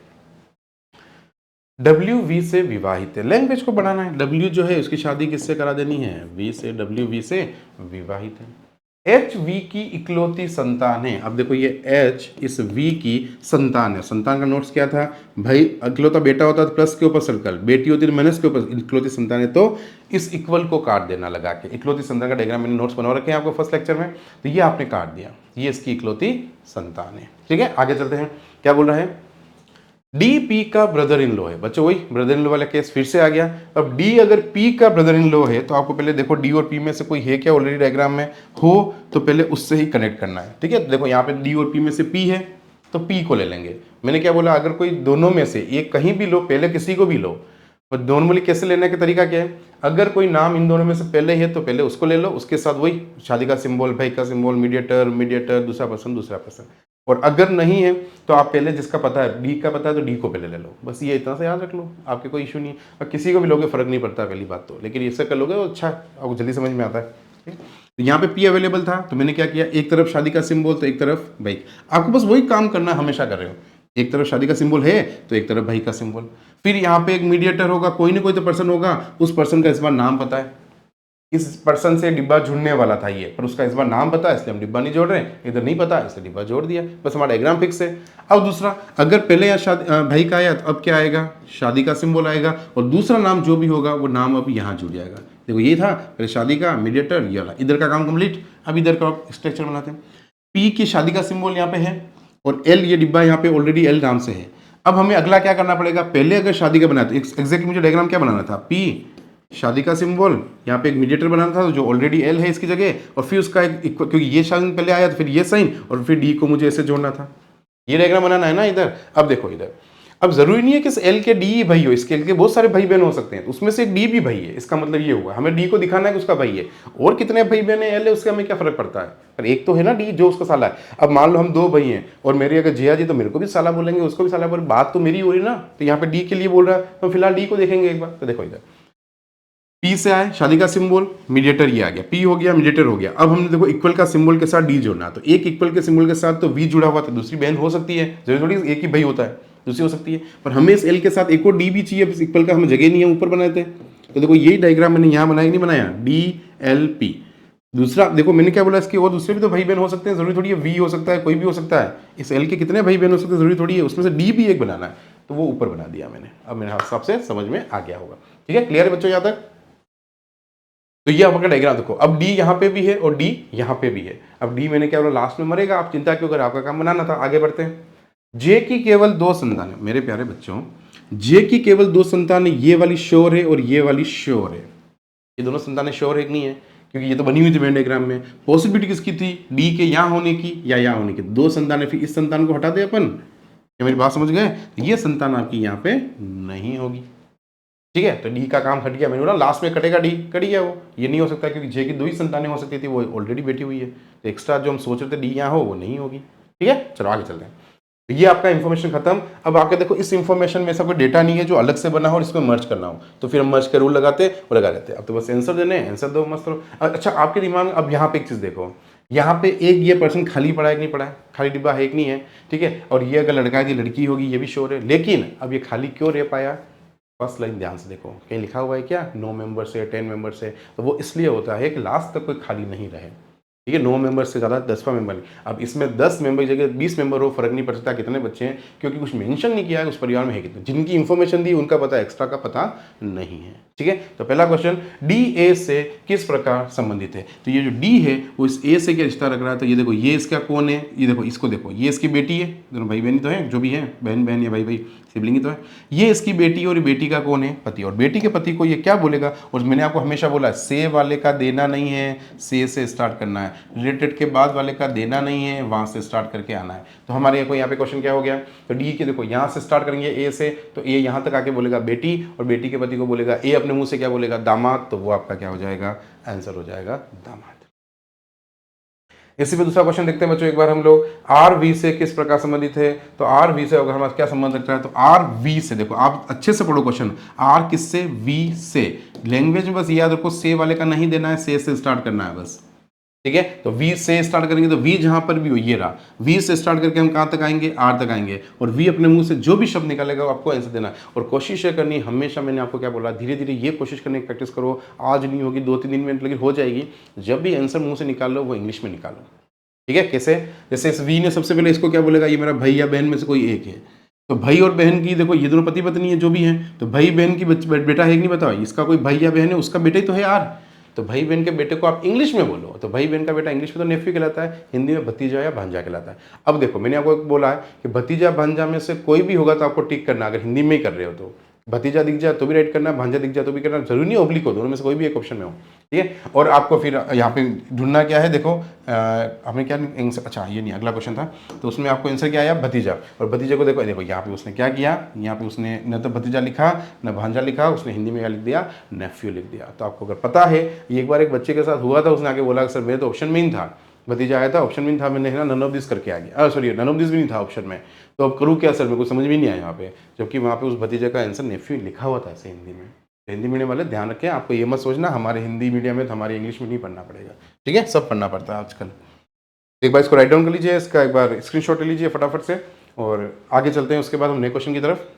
WV से विवाहित है, लैंग्वेज को बढ़ाना है। W जो है उसकी शादी किससे करा देनी है, V से, WV से विवाहित है। HV की इकलौती संतान है। अब देखो ये H इस V की संतान है। संतान का नोट्स क्या था भाई, इकलौता बेटा होता है प्लस के ऊपर सर्कल, बेटी होती है माइनस के ऊपर, इकलौती संतान है तो इस इक्वल को काट देना लगा के। इकलौती संतान का डायग्राम मैंने नोट्स बना रखे हैं आपको फर्स्ट लेक्चर में, तो ये आपने काट दिया, ये इसकी इकलौती संतान है, ठीक है। आगे चलते हैं, क्या बोल रहा है, DP का ब्रदर इन लॉ है। बच्चों वही ब्रदर इन लॉ वाला केस फिर से आ गया। अब D अगर P का ब्रदर इन लॉ है, तो आपको पहले देखो D और P में से कोई है क्या ऑलरेडी डायग्राम में, हो तो पहले उससे ही कनेक्ट करना है, ठीक है। देखो यहाँ पे D और P में से P है, तो P को ले लेंगे। मैंने क्या बोला, अगर कोई दोनों में से एक कहीं भी लो, पहले किसी को भी लो। और नॉर्मली कैसे लेने का तरीका क्या है, अगर कोई नाम इन दोनों में से पहले है तो पहले उसको ले लो, उसके साथ वही शादी का सिंबल, भाई का सिंबल, मीडिएटर, दूसरा पर्सन। और अगर नहीं है तो आप पहले जिसका पता है, D का पता है तो D को पहले ले लो, बस ये इतना सा याद रख लो, आपके कोई इशू नहीं है। और किसी को भी लोगे फर्क नहीं पड़ता पहली बात तो, लेकिन इससे कर लोगे तो अच्छा, आपको जल्दी समझ में आता है, ठीक है। तो यहाँ पे P अवेलेबल था, तो मैंने क्या किया, एक तरफ शादी का सिंबल तो एक तरफ भाई। आपको बस वही काम करना, हमेशा कर रहे हो, एक तरफ शादी का सिंबल है तो एक तरफ भाई का सिंबल। फिर यहाँ पे एक मीडिएटर होगा, कोई ना कोई तो पर्सन होगा, उस पर्सन का इस बार नाम पता है, इस पर्सन से डिब्बा जुड़ने वाला था ये, पर उसका इस बार नाम पता है इसलिए हम डिब्बा नहीं जोड़ रहे हैं, इधर नहीं पता इसलिए डिब्बा जोड़ दिया, बस हमारा डायग्राम फिक्स है। अब दूसरा, अगर पहले या शादी भाई का आया तो अब क्या आएगा, शादी का सिंबल आएगा, और दूसरा नाम जो भी होगा वो नाम अब यहाँ जुड़ जाएगा। देखो ये था पहले शादी का, मीडिएटर ये वाला, इधर का काम कंप्लीट। अब इधर का स्ट्रक्चर बनाते हैं। P की शादी का सिंबल यहाँ पे है, और L ये डिब्बा यहाँ पे ऑलरेडी L नाम से है। अब हमें अगला क्या करना पड़ेगा, पहले अगर शादी का बनाया तो एग्जैक्टली मुझे डायग्राम क्या बनाना था, P शादी का सिंबल, यहाँ पे एक मीडिएटर बनाना था जो ऑलरेडी L है इसकी जगह, और फिर उसका एक क्योंकि ये साइन पहले आया तो फिर ये साइन, और फिर D को मुझे ऐसे जोड़ना था, ये डायग्राम बनाना है ना इधर। अब देखो इधर, अब जरूरी नहीं है कि इस L के D ही भाई हो, इसके L के बहुत सारे भाई बहन हो सकते हैं, उसमें से एक D भी भाई है, इसका मतलब ये हुआ हमें D को दिखाना है कि उसका भाई है, और कितने भाई बहन है L है उसका हमें क्या फर्क पड़ता है, पर एक तो है ना D जो उसका साला है। अब मान लो हम 2 भाई हैं, और मेरी अगर जिया जी तो मेरे को भी साला बोलेंगे, उसको भी साला बोलेंगे, बात तो मेरी हो रही ना, तो यहाँ पे D के लिए बोल रहा है, तो फिलहाल D को देखेंगे एक बार। तो देखो इधर P से आए शादी का सिंबल, मीडिएटर ये आ गया, P हो गया, मीडिएटर हो गया। अब हमने देखो इक्वल का सिंबल के साथ D जोड़ना, तो एक इक्वल के सिंबल के साथ तो V जुड़ा हुआ था, दूसरी बहन हो सकती है, जरूरी थोड़ी एक ही भाई होता है, दूसरी हो सकती है, पर हमें इस L के साथ एक और D भी चाहिए, इस इक्वल का हमें जगह नहीं है, ऊपर बनाए थे। तो देखो यही डायग्राम मैंने यहाँ बनाया, नहीं बनाया, DLP। दूसरा देखो मैंने क्या बोला, इसके और दूसरे भी तो भाई बहन हो सकते हैं, जरूरी थोड़ी है V हो सकता है, कोई भी हो सकता है, इस L के कितने भाई बहन हो सकते हैं, जरूरी थोड़ी है, उसमें से D भी एक बनाना है, तो वो ऊपर बना दिया मैंने। अब मेरे हिसाब से समझ में आ गया होगा, ठीक है, क्लियर है बच्चों यहाँ तक। तो ये आपका डायग्राम देखो, अब D यहाँ पे भी है और D यहाँ पे भी है। अब D मैंने क्या बोला, लास्ट में मरेगा, आप चिंता क्यों करें, आपका काम बनाना था। आगे बढ़ते हैं। J की केवल 2 संतान है, मेरे प्यारे बच्चों, J की केवल 2 संतान है, ये वाली श्योर है और ये वाली श्योर है। ये दोनों संतानें श्योर है कि नहीं है, क्योंकि ये तो बनी हुई थी मेरे डायग्राम में। पॉसिबिलिटी किसकी थी, D के यहाँ होने की या यहाँ होने की। 2 संतानें, फिर इस संतान को हटा दे अपन, क्या मेरी बात समझ गए, ये संतान आपकी यहाँ पे नहीं होगी, ठीक है। तो D का काम हट गया, मैंने बोला लास्ट में कटेगा, D कट गया वो, ये नहीं हो सकता, क्योंकि J की 2 ही संतानें हो सकती थी, वो ऑलरेडी बैठी हुई है, तो एक्स्ट्रा जो हम सोच रहे थे D यहाँ हो वो नहीं होगी, ठीक है। चलो आगे चलते हैं। ये आपका इन्फॉर्मेशन खत्म। अब आके देखो इस इन्फॉर्मेशन में ऐसा कोई डेटा नहीं है जो अलग से बना हो और इसको मर्ज करना हो, तो फिर हम मर्ज के रूल लगाते और लगा लेते। अब तो बस आंसर देने हैं, आंसर दो मस्त रहो। अच्छा आपके दिमाग में अब यहाँ पे एक चीज़ देखो, यहाँ पे एक ये पर्सन खाली पड़ा है कि नहीं पड़ा है, खाली डिब्बा है कि नहीं है, ठीक है। और ये अगर लड़का है कि लड़की होगी ये भी श्योर है, लेकिन अब ये खाली क्यों रह पाया? फर्स्ट लाइन ध्यान से देखो, कहीं लिखा हुआ है क्या 9 मेंबर से 10 मेंबर से? तो वो इसलिए होता है कि लास्ट तक कोई खाली नहीं रहे, ठीक है। 9 मेंबर से ज़्यादा 10वां मेंबर नहीं। अब इसमें 10 मेंबर की जगह 20 मेंबर हो, फर्क नहीं पड़ सकता कितने बच्चे हैं, क्योंकि कुछ मेंशन नहीं किया है उस परिवार में है कितने। जिनकी इंफॉर्मेशन दी उनका पता, एक्स्ट्रा का पता नहीं है, ठीक है। तो पहला क्वेश्चन, डी ए से किस प्रकार संबंधित है? तो ये जो डी है वो इस ए से क्या रिश्ता रख रहा है? तो ये देखो ये इसका कौन है, ये देखो इसको देखो, ये इसकी बेटी है, दोनों भाई बहन तो है, जो भी है बहन बहन या भाई भाई सिबलिंग ही तो है। ये इसकी बेटी और बेटी का कौन है? पति। और बेटी के पति को ये क्या बोलेगा? और मैंने आपको हमेशा बोला है से वाले का देना नहीं है, से स्टार्ट करना है, रिलेटेड के बाद वाले का देना नहीं है, वहां से स्टार्ट करके आना है। तो हमारे यहाँ पे क्वेश्चन क्या हो गया? तो डी के देखो यहाँ से स्टार्ट करेंगे ए से, तो ए यहाँ तक आके बोलेगा बेटी, और बेटी के पति को बोलेगा ए, अपने मुंह से क्या बोलेगा? दामाद। तो वो आपका क्या हो जाएगा? आंसर हो जाएगा दामाद। इसी पे दूसरा क्वेश्चन देखते हैं बच्चों एक बार हम लोग, आर वी से किस प्रकार संबंधित है? तो आर वी से अगर हमारा क्या संबंध रखता है? तो आर वी से देखो, आप अच्छे से पढ़ो क्वेश्चन, आर किससे? वी से। लैंग्वेज में बस याद रखो से वाले का नहीं देना है, से स्टार्ट करना है बस, ठीक है। तो वी से स्टार्ट करेंगे तो वी जहां पर भी हो, ये रहा, वी से स्टार्ट करके हम कहां तक आएंगे? आर तक आएंगे, और वी अपने मुंह से जो भी शब्द निकालेगा वो आपको आंसर देना है। और कोशिश है करनी हमेशा, मैंने आपको क्या बोला, धीरे धीरे ये कोशिश करने की प्रैक्टिस करो। आज नहीं होगी, 2-3 दिन में लेकिन हो जाएगी। जब भी आंसर मुंह से निकालो वो इंग्लिश में निकालो, ठीक है। कैसे? जैसे इस वी ने सबसे पहले इसको क्या बोलेगा? ये मेरा भाई या बहन में से कोई एक है। तो भाई और बहन की देखो, ये दोनों पति पत्नी है जो भी हैं, तो भाई बहन की बेटा है कि नहीं बताओ, इसका कोई भाई या बहन है, उसका बेटा ही तो है यार। तो भाई बहन के बेटे को आप इंग्लिश में बोलो, तो भाई बहन का बेटा इंग्लिश में तो नेफ्यू कहलाता है, हिंदी में भतीजा या भांजा कहलाता है। अब देखो मैंने आपको बोला है कि भतीजा भांजा में से कोई भी होगा तो आपको टिक करना, अगर हिंदी में ही कर रहे हो तो। भतीजा दिख जाए तो भी राइट करना, भांजा दिख जाए तो भी करना, जरूरी नहीं ओब्लिक हो, दोनों में से कोई भी एक ऑप्शन में हो, ठीक है। और आपको फिर यहाँ पे ढूंढना क्या है? देखो आपने क्या अच्छा ये नहीं, अगला क्वेश्चन था, तो उसमें आपको आंसर क्या आया? भतीजा। और भतीजे को देखो, देखो यहाँ पे उसने क्या किया, यहाँ पे उसने न तो भतीजा लिखा न भांजा लिखा, उसने हिंदी में क्या लिख दिया? नेफ्यू लिख दिया। तो आपको अगर पता है, एक बार एक बच्चे के साथ हुआ था, उसने आगे बोला सर मेरे तो ऑप्शन में ही था, भतीजा आया था ऑप्शन में था, मैंने है ना नन ऑफ दिस करके आ गया, सॉरी नन ऑफ दिस भी नहीं था ऑप्शन में, तो अब करूँ क्या सर, मेरे को समझ भी नहीं आया यहाँ पे, जबकि वहाँ पे उस भतीजे का आंसर नेफ्यू लिखा हुआ था ऐसे हिंदी में। हिंदी मीडियम वाले ध्यान रखें, आपको ये मत सोचना हमारे हिंदी मीडियम में तो हमारे इंग्लिश में नहीं पढ़ना पड़ेगा, ठीक है, सब पढ़ना पड़ता है आजकल। एक बार इसको राइट डाउन कर लीजिए, इसका एक बार स्क्रीनशॉट ले लीजिए फटाफट से, और आगे चलते हैं उसके बाद हम नए क्वेश्चन की तरफ।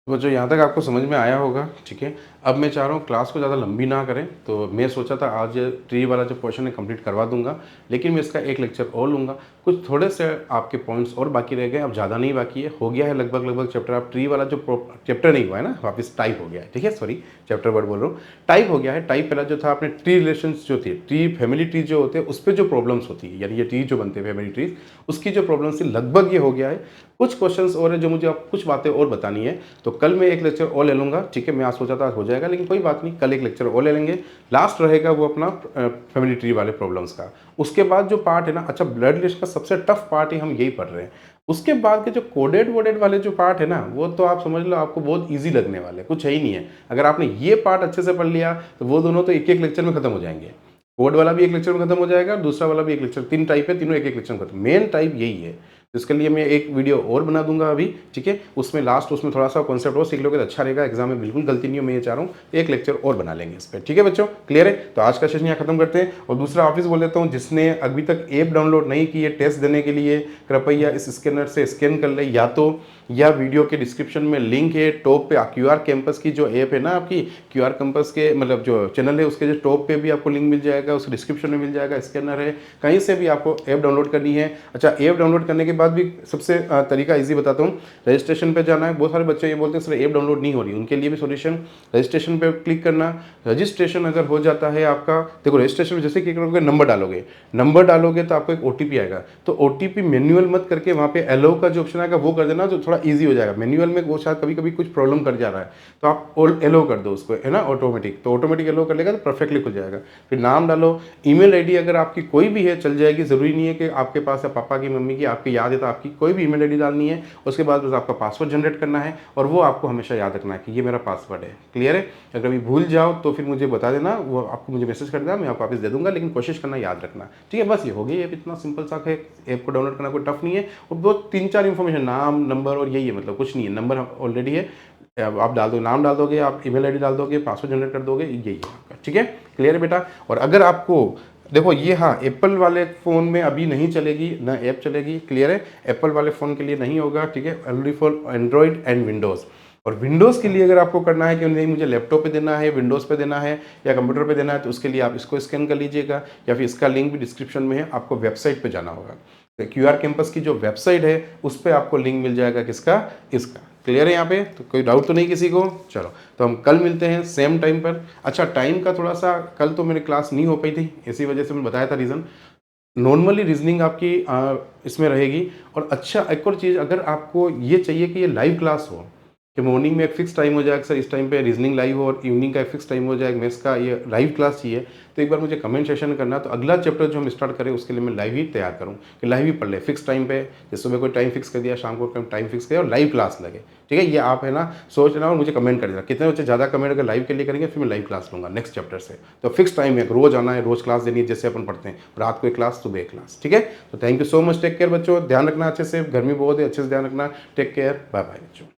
तो जो यहाँ तक आपको समझ में आया होगा, ठीक है। अब मैं चाह रहा हूँ क्लास को ज़्यादा लंबी ना करें, तो मैं सोचा था आज ट्री वाला जो पोर्शन है कंप्लीट करवा दूंगा, लेकिन मैं इसका एक लेक्चर और लूँगा। कुछ थोड़े से आपके पॉइंट्स और बाकी रह गए, अब ज़्यादा नहीं बाकी है, हो गया है लगभग चैप्टर। आप ट्री वाला जो चैप्टर नहीं हुआ है ना, वापस टाइप हो गया है, ठीक है, सॉरी चैप्टर वर्ड बोल रहा हूँ, टाइप हो गया है। टाइप पहला जो था आपने ट्री रिलेशन जो थी, ट्री फैमिली ट्री जो होते हैं उस पर जो प्रॉब्लम्स होती है, यानी ये ट्री जो बनते हैं फैमिली ट्रीज, उसकी जो प्रॉब्लम्स थी लगभग ये हो गया है। कुछ क्वेश्चंस और है जो मुझे आप कुछ बातें और बतानी है, तो कल मैं एक लेक्चर और ले लूँगा, ठीक है। मैं आज सोचा था हो जाएगा, लेकिन कोई बात नहीं, कल एक लेक्चर और ले लेंगे। लास्ट रहेगा वो अपना फैमिली ट्री वाले प्रॉब्लम्स का। उसके बाद जो पार्ट है ना, अच्छा ब्लड रिलेशन का सबसे टफ पार्ट ही हम यही पढ़ रहे हैं। उसके बाद के जो कोडेड वोडेड वाले जो पार्ट है ना, वो तो आप समझ लो आपको बहुत ईजी लगने वाले, कुछ है ही नहीं है। अगर आपने ये पार्ट अच्छे से पढ़ लिया तो वो दोनों तो एक एक लेक्चर में खत्म हो जाएंगे। कोड वाला भी एक लेक्चर में खत्म हो जाएगा, दूसरा वाला भी एक लेक्चर, 3 टाइप है, तीनों एक एक लेक्चर में खत्म। मेन टाइप यही है, इसके लिए मैं एक वीडियो और बना दूंगा अभी, ठीक है। उसमें लास्ट उसमें थोड़ा सा कॉन्सेप्ट और सीख लोगे तो अच्छा रहेगा, एग्जाम में बिल्कुल गलती नहीं हो। मैं ये चाह रहा हूँ एक लेक्चर और बना लेंगे इस पर, ठीक है बच्चों, क्लियर है। तो आज का सेशन यहाँ खत्म करते हैं। और दूसरा ऑफिस बोल देता हूँ, जिसने अभी तक ऐप डाउनलोड नहीं की है टेस्ट देने के लिए, कृपया इस स्कैनर से स्कैन कर ले, या वीडियो के डिस्क्रिप्शन में लिंक है, टॉप पे क्यूआर कैंपस की जो ऐप है ना आपकी, क्यूआर कैंपस के मतलब जो चैनल है उसके जो टॉप पे भी आपको लिंक मिल जाएगा, उसके डिस्क्रिप्शन में मिल जाएगा, स्कैनर है, कहीं से भी आपको ऐप डाउनलोड करनी है। अच्छा ऐप डाउनलोड करने के बाद भी सबसे तरीका इजी बताता हूँ, रजिस्ट्रेशन पे जाना है। बहुत सारे बच्चे ये बोलते हैं सर ऐप डाउनलोड नहीं हो रही, उनके लिए भी सोल्यूशन, रजिस्ट्रेशन पे क्लिक करना। रजिस्ट्रेशन अगर हो जाता है आपका, देखो रजिस्ट्रेशन में जैसे क्लिक करोगे नंबर डालोगे तो आपको एक ओटीपी आएगा, तो ओटीपी मैन्युअल मत करके वहाँ पे एलो का जो ऑप्शन आएगा वो कर देना, जो थोड़ा थोड़ा ईजी हो जाएगा। मैनुअल में वो शायद कभी कभी कुछ प्रॉब्लम कर जा रहा है, तो आप एलो कर दो उसको, है ना, ऑटोमेटिक, तो ऑटोमेटिक एलो कर लेगा तो परफेक्टली खुल जाएगा। फिर नाम डालो, ईमेल आईडी अगर आपकी कोई भी है चल जाएगी, ज़रूरी नहीं है कि आपके पास है पापा की, मम्मी की, आपकी याद है तो आपकी कोई भी ईमेल आईडी डालनी है। उसके बाद बस आपका पासवर्ड जनरेट करना है और वो आपको हमेशा याद रखना है कि ये मेरा पासवर्ड है। क्लियर है? अगर अभी भूल जाओ तो फिर मुझे बता देना, वो आपको मुझे मैसेज कर देना, मैं आपको वापस दे दूंगा, लेकिन कोशिश करना याद रखना। ठीक है, बस ये हो गई ऐप, इतना सिंपल सा है। ऐप को डाउनलोड करना कोई टफ नहीं है, और वो 3-4 इन्फॉर्मेशन, नाम, नंबर और यही है, मतलब कुछ नहीं है। नंबर ऑलरेडी है, आप डाल दो, नाम डाल दोगे, आप ईमेल आईडी डाल दोगे, पासवर्ड जनरेट कर दोगे, यही है आपका। ठीक है, क्लियर है बेटा? और अगर आपको देखो ये, हाँ, एप्पल वाले फ़ोन में अभी नहीं चलेगी ना ऐप चलेगी। क्लियर है? एप्पल वाले फ़ोन के लिए नहीं होगा। ठीक है, only for Android and Windows. और विंडोज़ के लिए अगर आपको करना है कि नहीं मुझे लैपटॉप पे देना है, विंडोज़ पे देना है या कंप्यूटर पे देना है, तो उसके लिए आप इसको स्कैन कर लीजिएगा, या फिर इसका लिंक भी डिस्क्रिप्शन में है, आपको वेबसाइट पे जाना होगा। तो QR कैंपस की जो वेबसाइट है उस पर आपको लिंक मिल जाएगा, किसका? इसका। क्लियर है यहाँ पे? तो कोई डाउट तो नहीं किसी को? चलो, तो हम कल मिलते हैं सेम टाइम पर। अच्छा, टाइम का थोड़ा सा, कल तो मेरी क्लास नहीं हो पाई थी, इसी वजह से मैंने बताया था रीज़न। नॉर्मली रीजनिंग आपकी इसमें रहेगी। और अच्छा, एक और चीज़, अगर आपको ये चाहिए कि ये लाइव क्लास हो, कि मॉर्निंग में एक फिक्स टाइम हो जाए, सर इस टाइम पे रीजनिंग लाइव हो, और इवनिंग का एक फिक्स टाइम हो जाए मैथ्स का, ये लाइव क्लास चाहिए, तो एक बार मुझे कमेंट सेशन करना, तो अगला चैप्टर जो हम स्टार्ट करें उसके लिए मैं लाइव ही तैयार करूँ, कि लाइव ही पढ़ ले फिक्स टाइम पे। जैसे सुबह कोई टाइम फिक्स कर दिया, शाम को टाइम फिक्स किया, और लाइव क्लास लगे। ठीक है, ये आप है ना सोच रहे हो, और मुझे कमेंट कर देना कितने बच्चे ज़्यादा कमेंट अगर लाइव के लिए करेंगे, फिर मैं लाइव क्लास लूँगा नेक्स्ट चैप्टर से। तो फिक्स टाइम है, रोज़ आना है, रोज़ क्लास देनी है, जैसे अपन पढ़ते हैं, रात को एक क्लास, सुबह एक क्लास। ठीक है, तो thank you so much, take care बच्चों, ध्यान रखना अच्छे से, गर्मी बहुत है, अच्छे से ध्यान रखना, टेक केयर, बाय बाय बच्चों।